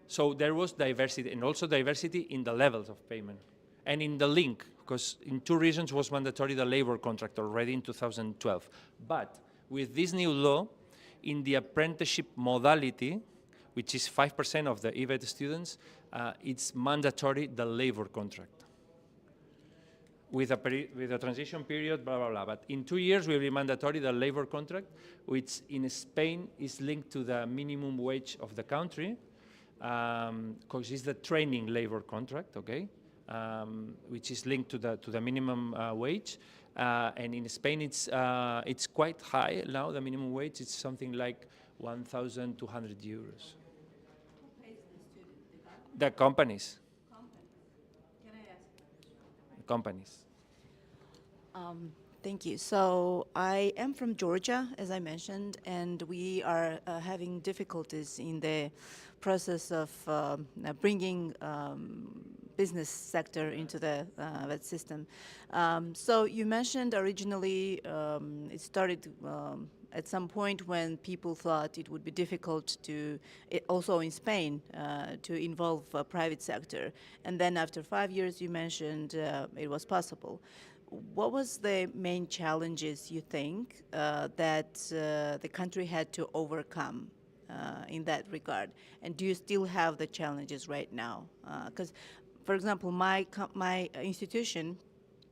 Speaker 6: So there was diversity, and also diversity in the levels of payment and in the link, because in 2 regions was mandatory the labor contract already in 2012. But with this new law, in the apprenticeship modality, which is 5% of the EVET students, it's mandatory the labor contract. With a transition period, blah, blah, blah. But in 2 years, will be mandatory the labor contract, which in Spain is linked to the minimum wage of the country, because it's the training labor contract, okay, which is linked to the minimum wage. And in Spain, it's quite high now. The minimum wage is something like 1,200 euros. Who pays the student? The companies.
Speaker 8: Can I ask?
Speaker 6: Companies.
Speaker 8: Thank you. So I am from Georgia, as I mentioned, and we are having difficulties in the process of bringing business sector into the VET system. So you mentioned originally it started at some point when people thought it would be difficult to, also in Spain, to involve private sector. And then after 5 years, you mentioned it was possible. What was the main challenges you think that the country had to overcome in that regard? And do you still have the challenges right now? Because, for example, my institution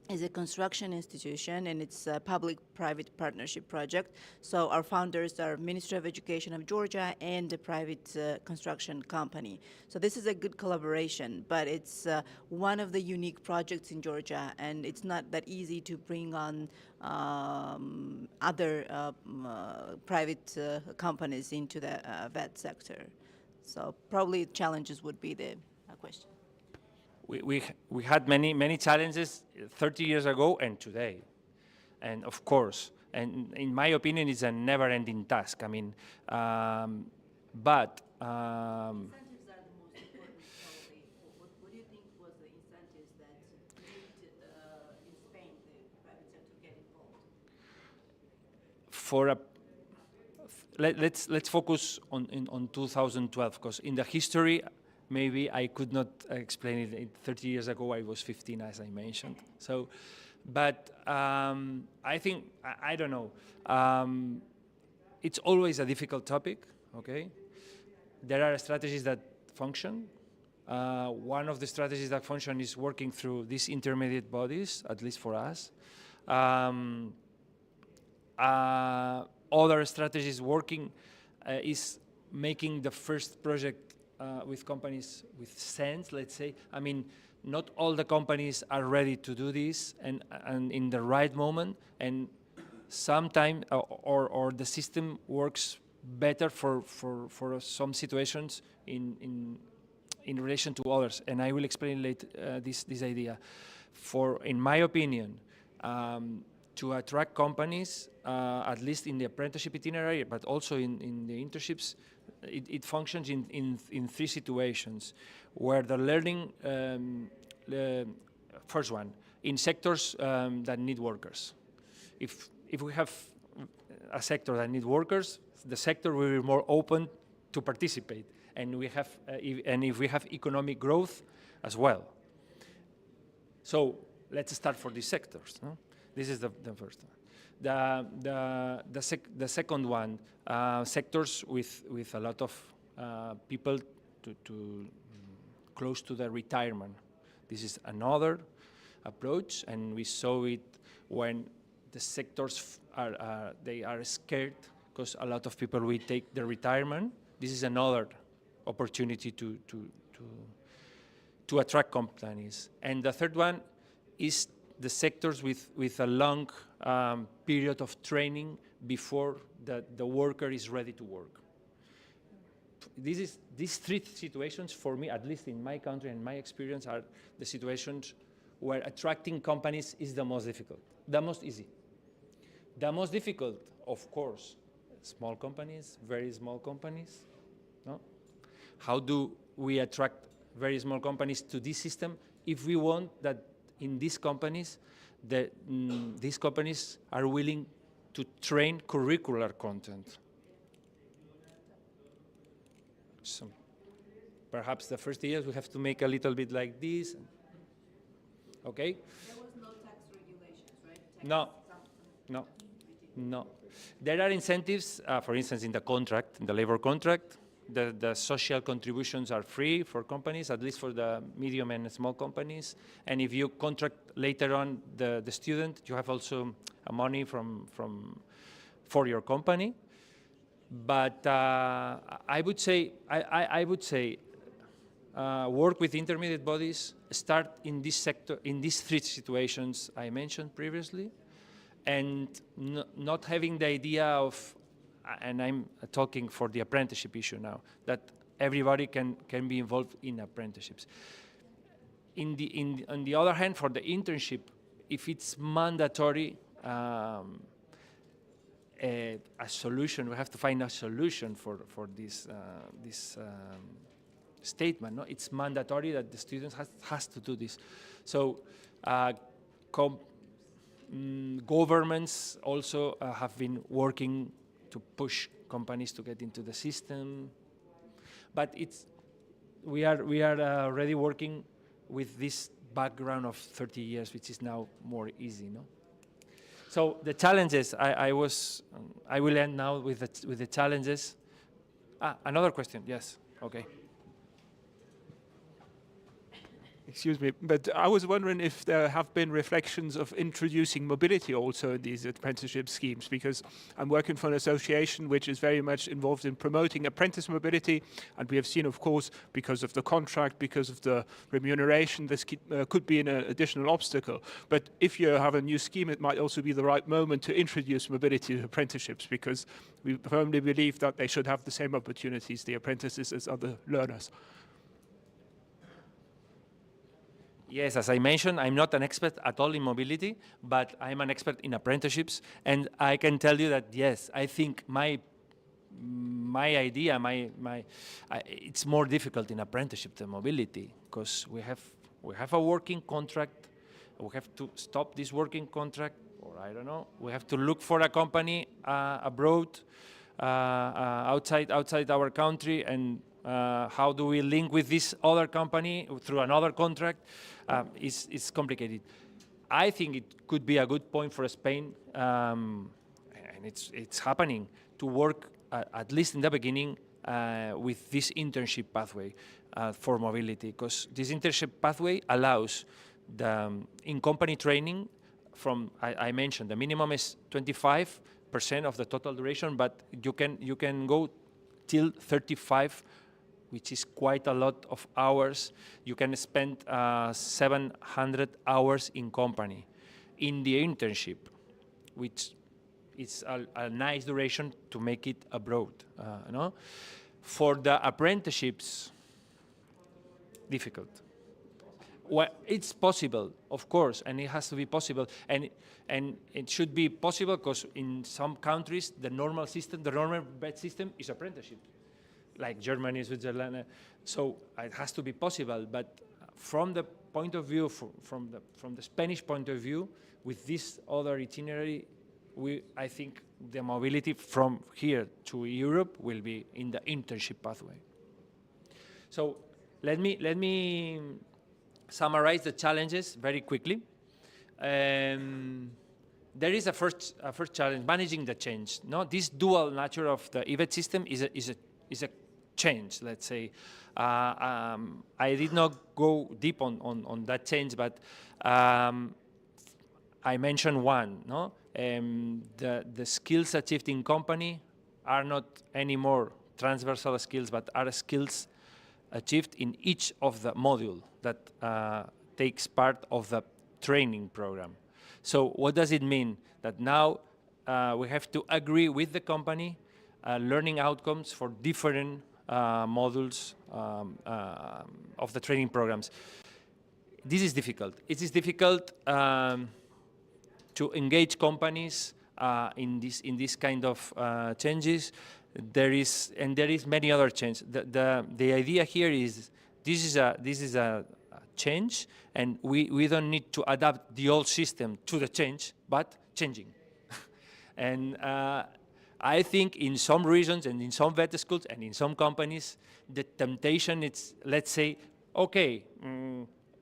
Speaker 8: is a construction institution, and it's a public-private partnership project. So our founders are Ministry of Education of Georgia and a private construction company. So this is a good collaboration, but it's one of the unique projects in Georgia, and it's not that easy to bring on other private companies into the vet sector. So probably challenges would be the question.
Speaker 6: We had many challenges 30 years ago and today, and of course, and in my opinion, it's a never-ending task. I mean, but
Speaker 8: Incentives are the most important, probably. What do you think was the incentives that made in Spain the private sector get involved?
Speaker 6: for a let's focus on 2012, because in the history, maybe I could not explain it. 30 years ago, I was 15, as I mentioned. So, but I think, I don't know. It's always a difficult topic, okay? There are strategies that function. One of the strategies that function is working through these intermediate bodies, at least for us. Other strategies working is making the first project with companies with sense, let's say. I mean, not all the companies are ready to do this and in the right moment, and sometimes or the system works better for some situations in relation to others, and I will explain later this idea. In my opinion, to attract companies, at least in the apprenticeship itinerary, but also in the internships, it functions in three situations, where the learning, first one, in sectors that need workers. If we have a sector that needs workers, the sector will be more open to participate, and if we have economic growth as well. So let's start for these sectors. No? This is the first one. The second one, sectors with a lot of people to close to the retirement. This is another approach, and we saw it when the sectors are scared because a lot of people will take the retirement. This is another opportunity to attract companies. And the third one is the sectors with a long period of training before the worker is ready to work. These three situations, for me, at least in my country and my experience, are the situations where attracting companies is the most difficult, the most easy. The most difficult, of course, small companies, very small companies. No? How do we attract very small companies to this system if we want that in these companies, these companies are willing to train curricular content? So perhaps the first years we have to make a little bit like this. Okay?
Speaker 8: There was no tax regulations, right?
Speaker 6: No. There are incentives, for instance, in the contract, in the labor contract. The social contributions are free for companies, at least for the medium and small companies. And if you contract later on the student, you have also money for your company. But I would say work with intermediate bodies, start in this sector, in these three situations I mentioned previously, and not having the idea of, and I'm talking for the apprenticeship issue now, that everybody can be involved in apprenticeships. On the other hand, for the internship, if it's mandatory, a solution, we have to find a solution for this statement. No? It's mandatory that the student has to do this. So governments also have been working to push companies to get into the system, but we are already working with this background of 30 years, which is now more easy, no? So the challenges, I will end now with the challenges. Another question, yes, okay.
Speaker 9: Excuse me, but I was wondering if there have been reflections of introducing mobility also in these apprenticeship schemes, because I'm working for an association which is very much involved in promoting apprentice mobility, and we have seen, of course, because of the contract, because of the remuneration, this could be an additional obstacle. But if you have a new scheme, it might also be the right moment to introduce mobility to apprenticeships, because we firmly believe that they should have the same opportunities, the apprentices, as other learners.
Speaker 6: Yes, as I mentioned, I'm not an expert at all in mobility, but I'm an expert in apprenticeships, and I can tell you that yes, I think my idea, it's more difficult in apprenticeship than mobility, because we have a working contract, we have to stop this working contract, or I don't know, we have to look for a company abroad, outside our country, and how do we link with this other company through another contract? It's complicated. I think it could be a good point for Spain, and it's happening, to work at least in the beginning with this internship pathway for mobility, because this internship pathway allows the in-company training from, I mentioned, the minimum is 25% of the total duration, but you can go till 35, which is quite a lot of hours. You can spend 700 hours in company in the internship, which is a nice duration to make it abroad. No? For the apprenticeships, difficult. Well, it's possible, of course, and it has to be possible, and it should be possible because in some countries the normal bed system is apprenticeship, like Germany, Switzerland. So it has to be possible. But from the point of view, from the Spanish point of view, with this other itinerary, I think the mobility from here to Europe will be in the internship pathway. So let me summarize the challenges very quickly. There is a first challenge: managing the change. No, this dual nature of the IVET system is a change. Let's say I did not go deep on that change, but I mentioned one. No, the skills achieved in company are not anymore transversal skills, but are skills achieved in each of the module that takes part of the training program. So what does it mean? That now we have to agree with the company learning outcomes for different modules of the training programs. This is difficult. It is difficult to engage companies in this kind of changes. There is many other changes. The idea here is this is a change, and we don't need to adapt the old system to the change, but changing. And I think in some regions and in some vet schools and in some companies, the temptation is, let's say, okay,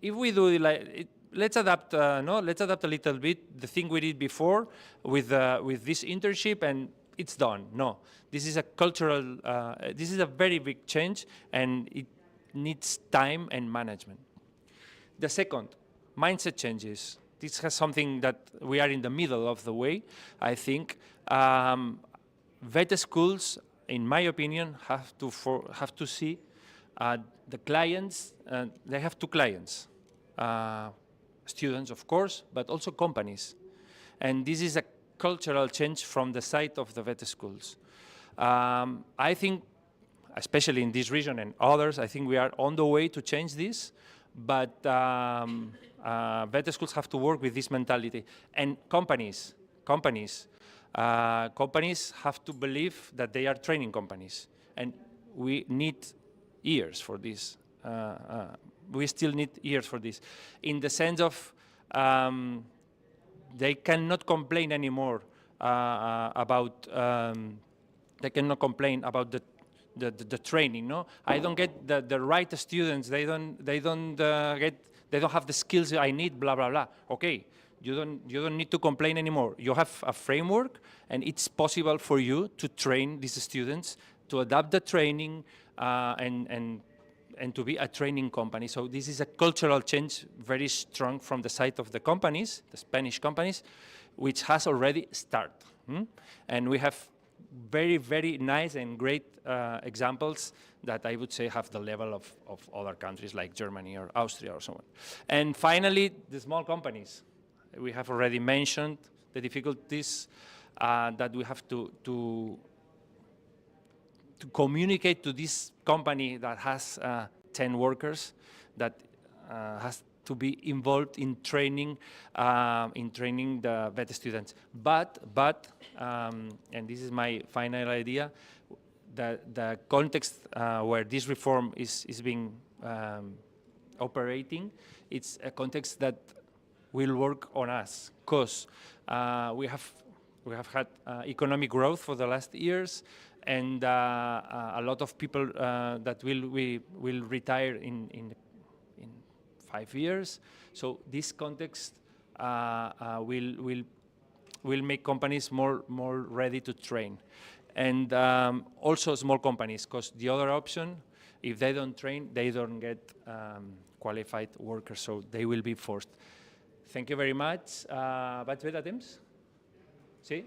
Speaker 6: if we do it like it, let's adapt. Let's adapt a little bit the thing we did before with this internship, and it's done. No, this is a cultural. This is a very big change, and it needs time and management. The second, mindset changes. This has something that we are in the middle of the way. I think vet schools, in my opinion, have to see the clients. They have two clients, students, of course, but also companies. And this is a cultural change from the side of the vet schools. I think, especially in this region and others, I think we are on the way to change this, but vet schools have to work with this mentality. And companies have to believe that they are training companies, and we need years for this. We still need years for this, in the sense of they cannot complain anymore about. They cannot complain about the training. No, I don't get the right students. They don't have the skills I need. Blah blah blah. Okay. You don't need to complain anymore. You have a framework, and it's possible for you to train these students, to adapt the training, and and to be a training company. So this is a cultural change very strong from the side of the companies, the Spanish companies, which has already started. And we have very, very nice and great examples that I would say have the level of other countries like Germany or Austria or so on. And finally, the small companies. We have already mentioned the difficulties that we have to communicate to this company that has 10 workers, that has to be involved in training the vet students. But and this is my final idea, the context where this reform is being operating, it's a context that will work on us, because we have had economic growth for the last years, and a lot of people that will retire in 5 years. So this context will make companies more ready to train, and also small companies, because the other option, if they don't train, they don't get qualified workers, so they will be forced. Thank you very much. Vaig bé de temps? Sí?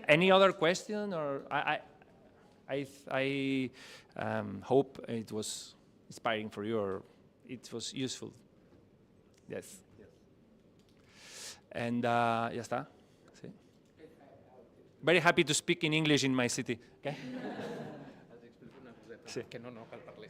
Speaker 6: Any other question? Or I hope it was inspiring for you, or it was useful. Yes. And ya está. Sí. Very happy to speak in English in my city. Okay? Sí. Que no cal parlar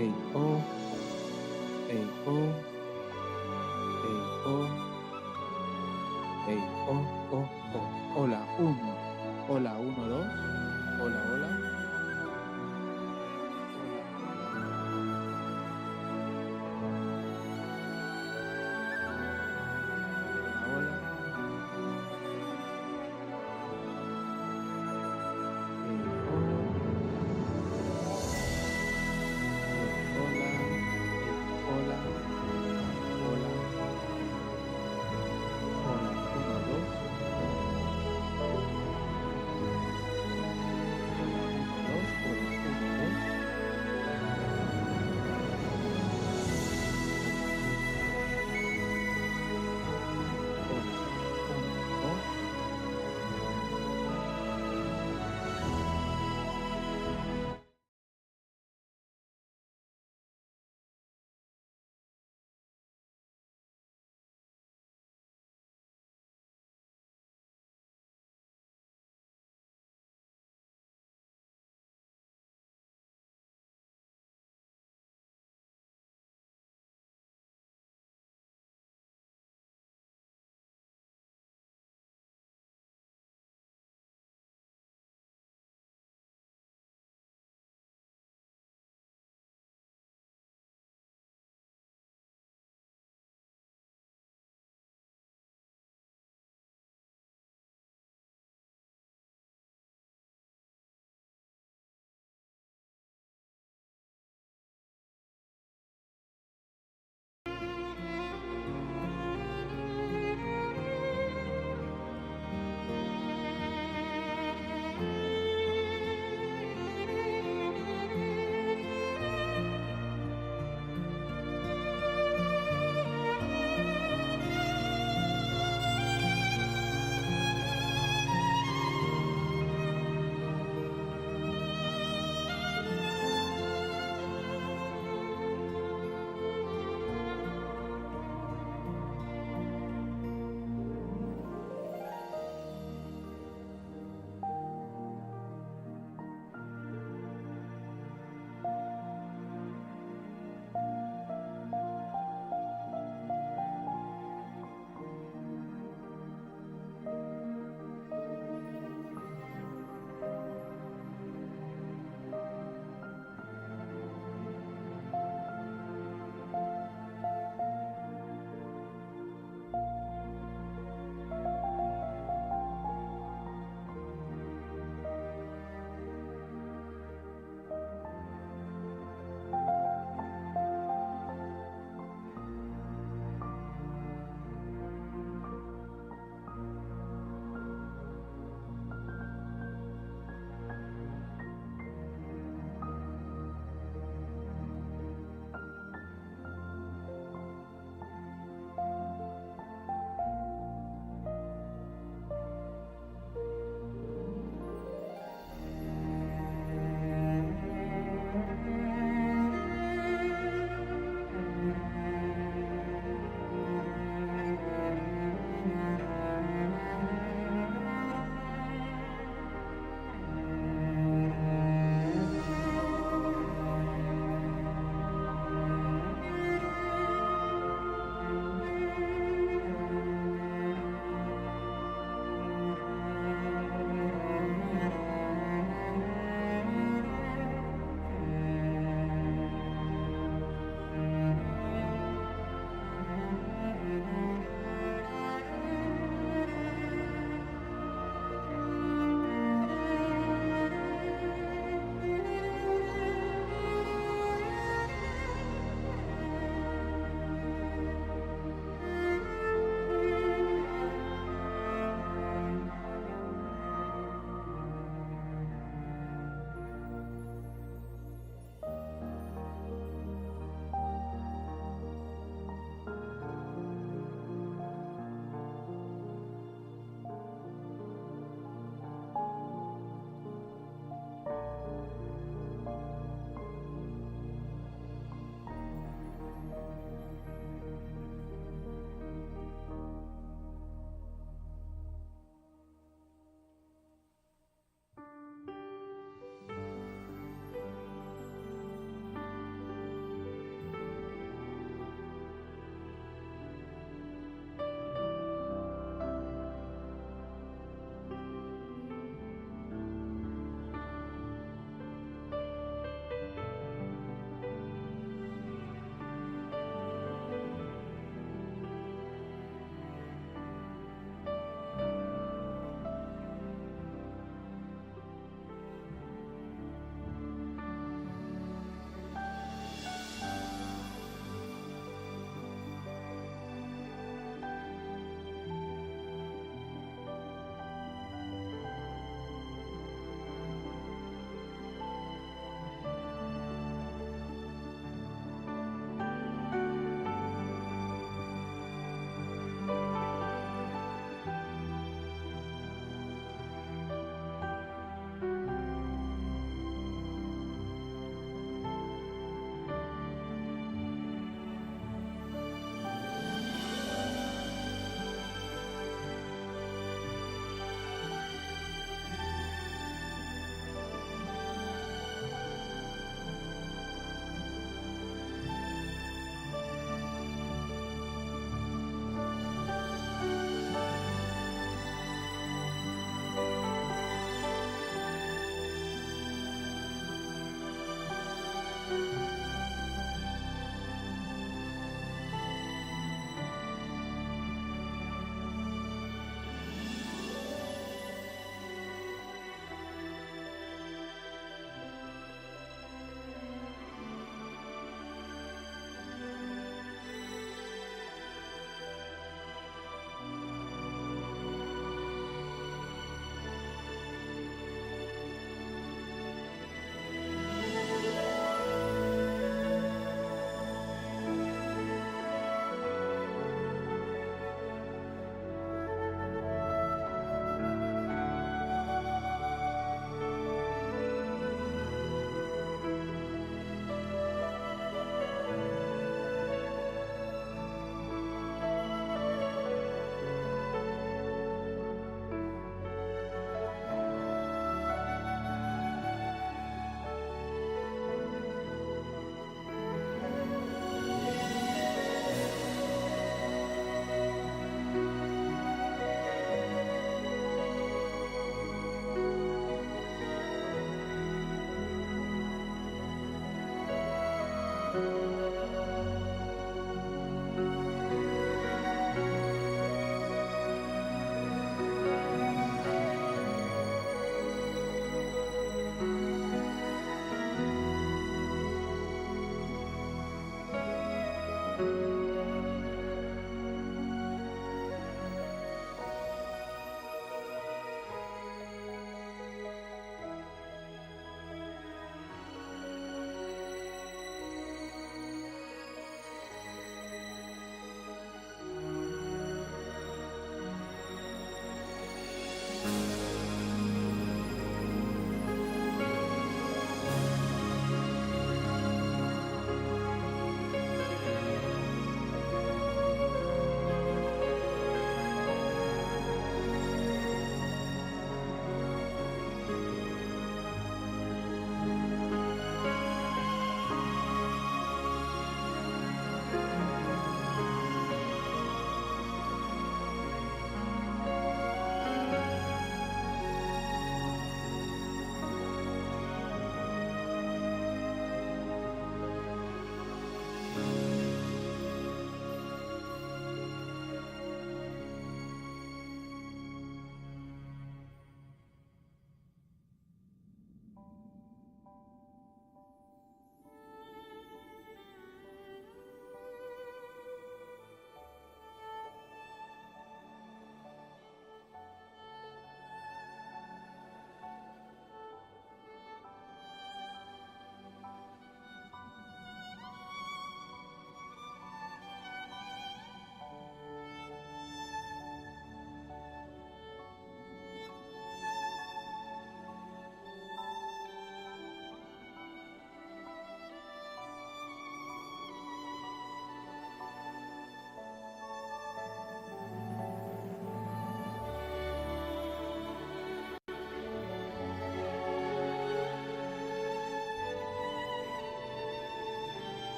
Speaker 10: Ey, oh. Ey, oh. Ey, oh. Ey, oh, oh, oh. Hola, uno. Hola, uno, dos. Hola, hola. Hola, hola. Ey, oh. Hola, hola, hola, hola, uno, dos,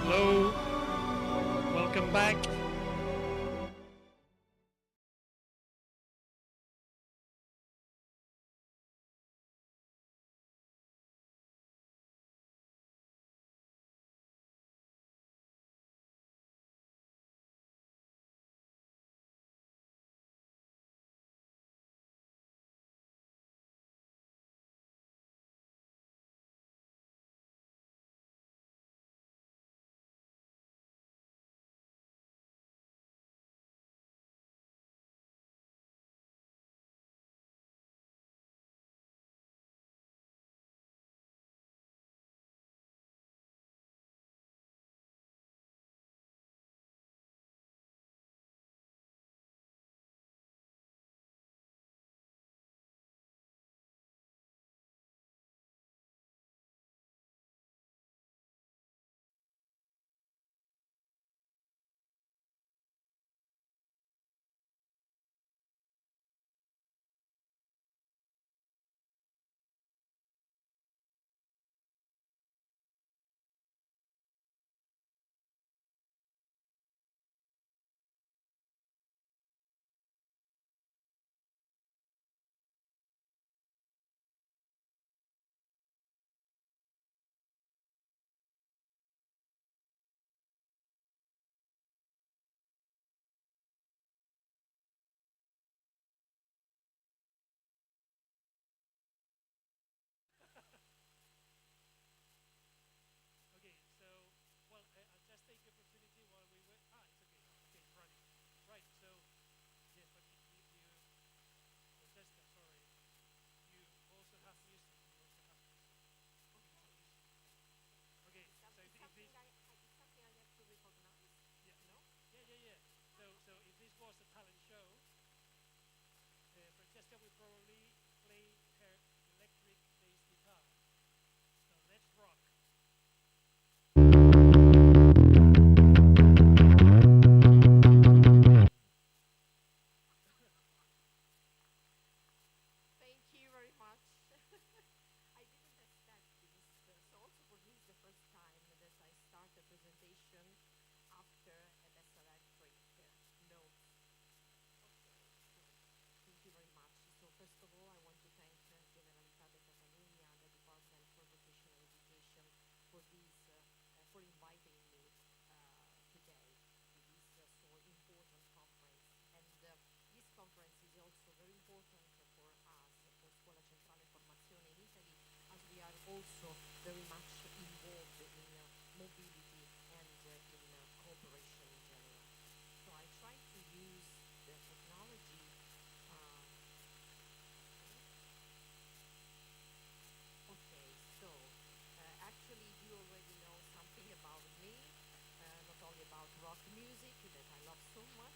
Speaker 1: Hello, welcome back. Okay, so, well, I'll just take the opportunity while we wait. It's okay. Okay, it's running. Right, so, yes, but Francesca, sorry, you also have music. You also have music. Okay, so if this,
Speaker 11: It's something I have to recognize.
Speaker 1: yeah, no, yeah. So if this was a talent show, Francesca will probably play her electric bass guitar. So let's rock.
Speaker 11: Thank you very much. I didn't expect this. So also for me, it's the first time that I start a presentation after a less electric note. Okay, so thank you very much. So first of all, I want to thank Generalitat de Catalunya and the Department for Vocational Education for this, for inviting me today to this so important conference. And this conference is also very important for us, for Scuola Centrale Formazione in Italy, as we are also very much involved in mobility and in cooperation in general. So I try to use the technology. Okay, so actually you already know something about me, not only about rock music that I love so much.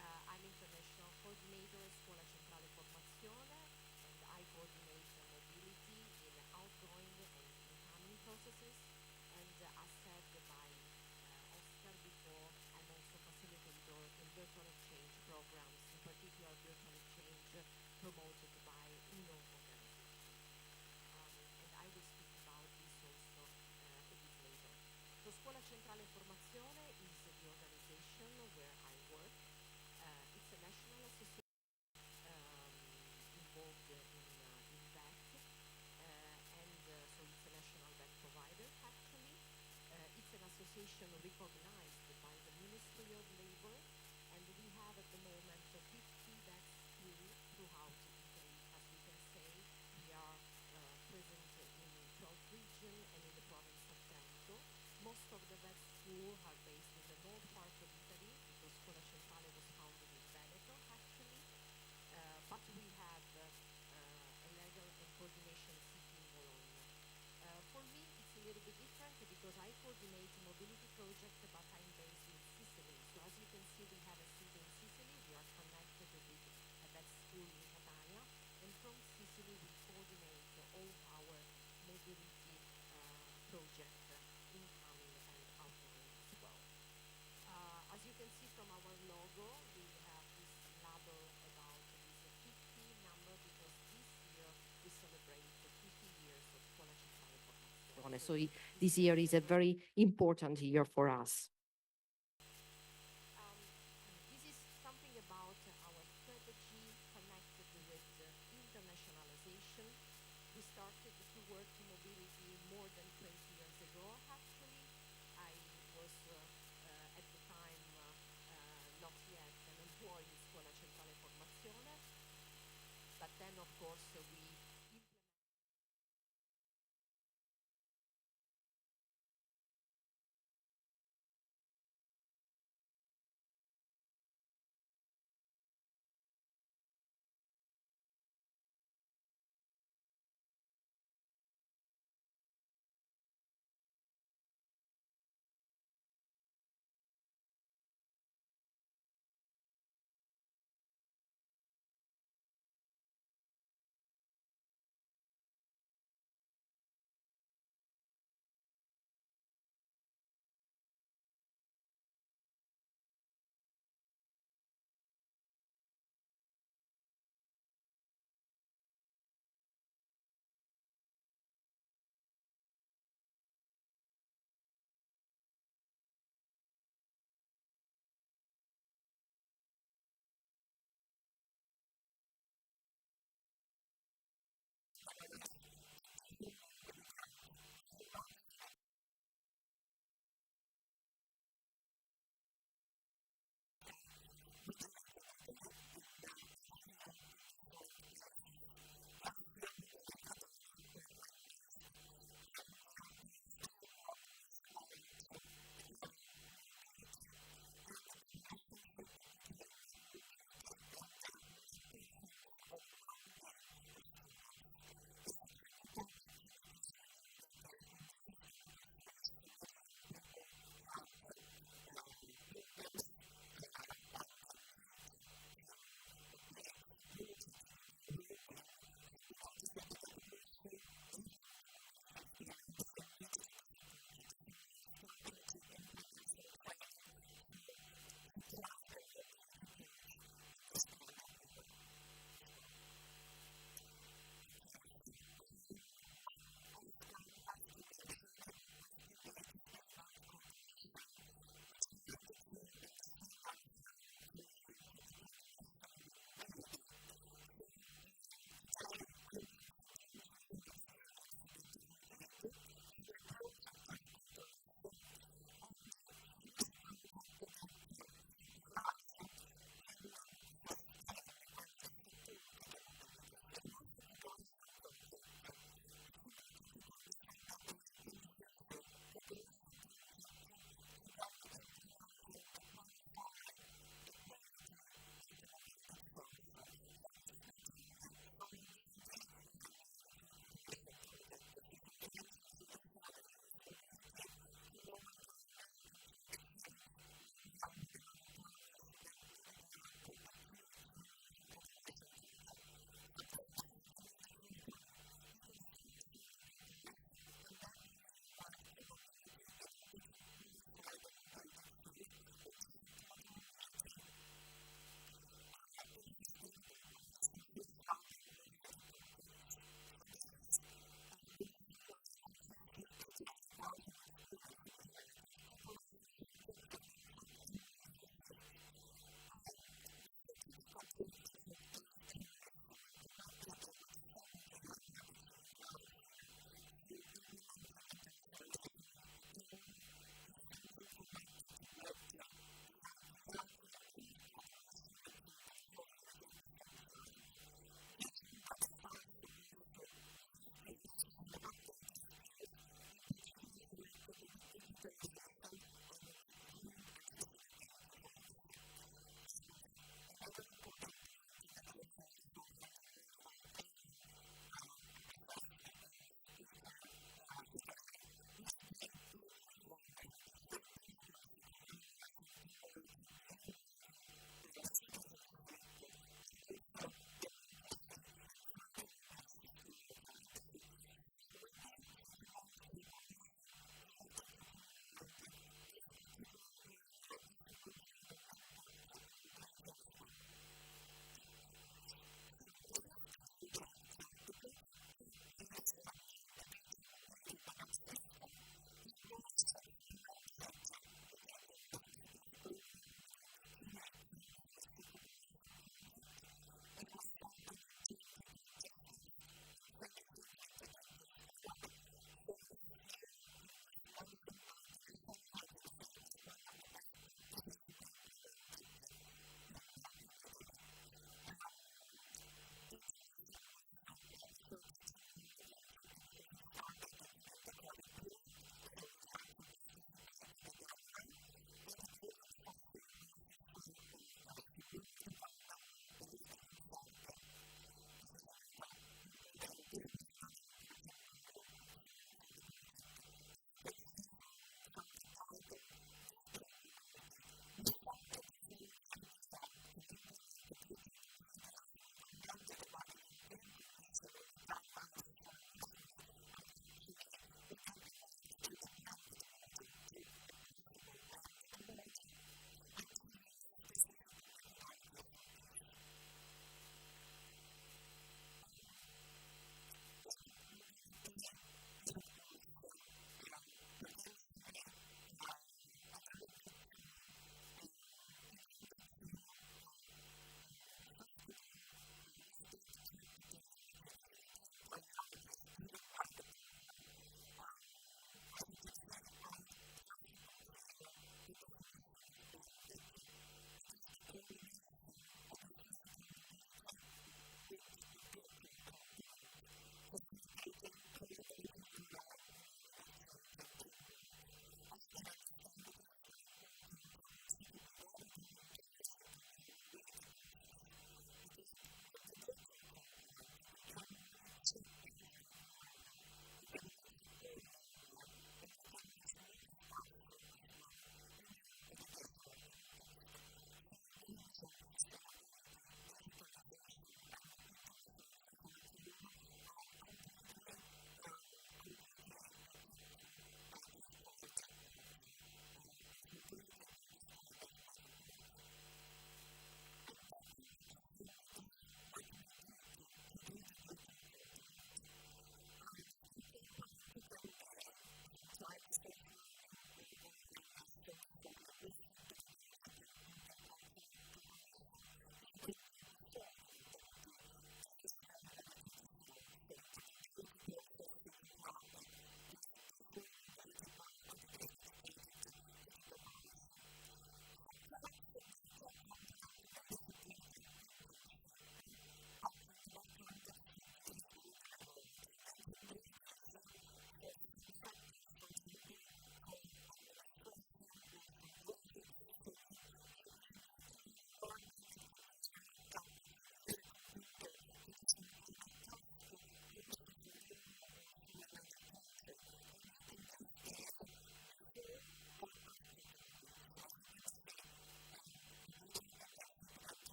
Speaker 11: I'm international coordinator at Scuola Centrale Formazione, and I coordinate mobility in outgoing and incoming processes. And as said by Oscar before, I'm also facilitator in virtual exchange programs, in particular virtual exchange promoted by UNO organization. And I will speak about this also a bit later. So Scuola Centrale Formazione is the organization where I work. It's a national association involved in VET, and so it's a national VET provider actually. It's an association recognized by the Ministry of Labor, and we have at the moment 50 VET schools throughout Italy. As we can say, we are present in 12 regions and in the province of Trento. Most of the VET schools are based in the north part of Italy, because Scuola Centrale was founded in Veneto actually, but we have a legal and coordination seat in Bologna. For me, it's a little bit different because I coordinate mobility project, but I'm based in Sicily. So as you can see, we have a seat in Sicily. We are connected with a VET school in Catania, and from Sicily we coordinate all our mobility project, incoming and outgoing as well. As you can see from our logo, we have this label about this 50 number, because this year we celebrate 50 years of Scuola Centrale Formazione. So this year is a very important year for us. This is something about our strategy connected with internationalization. We started to work in mobility more than 20 years ago, actually. I was at the time not yet an employee in Scuola Centrale Formazione, but then of course we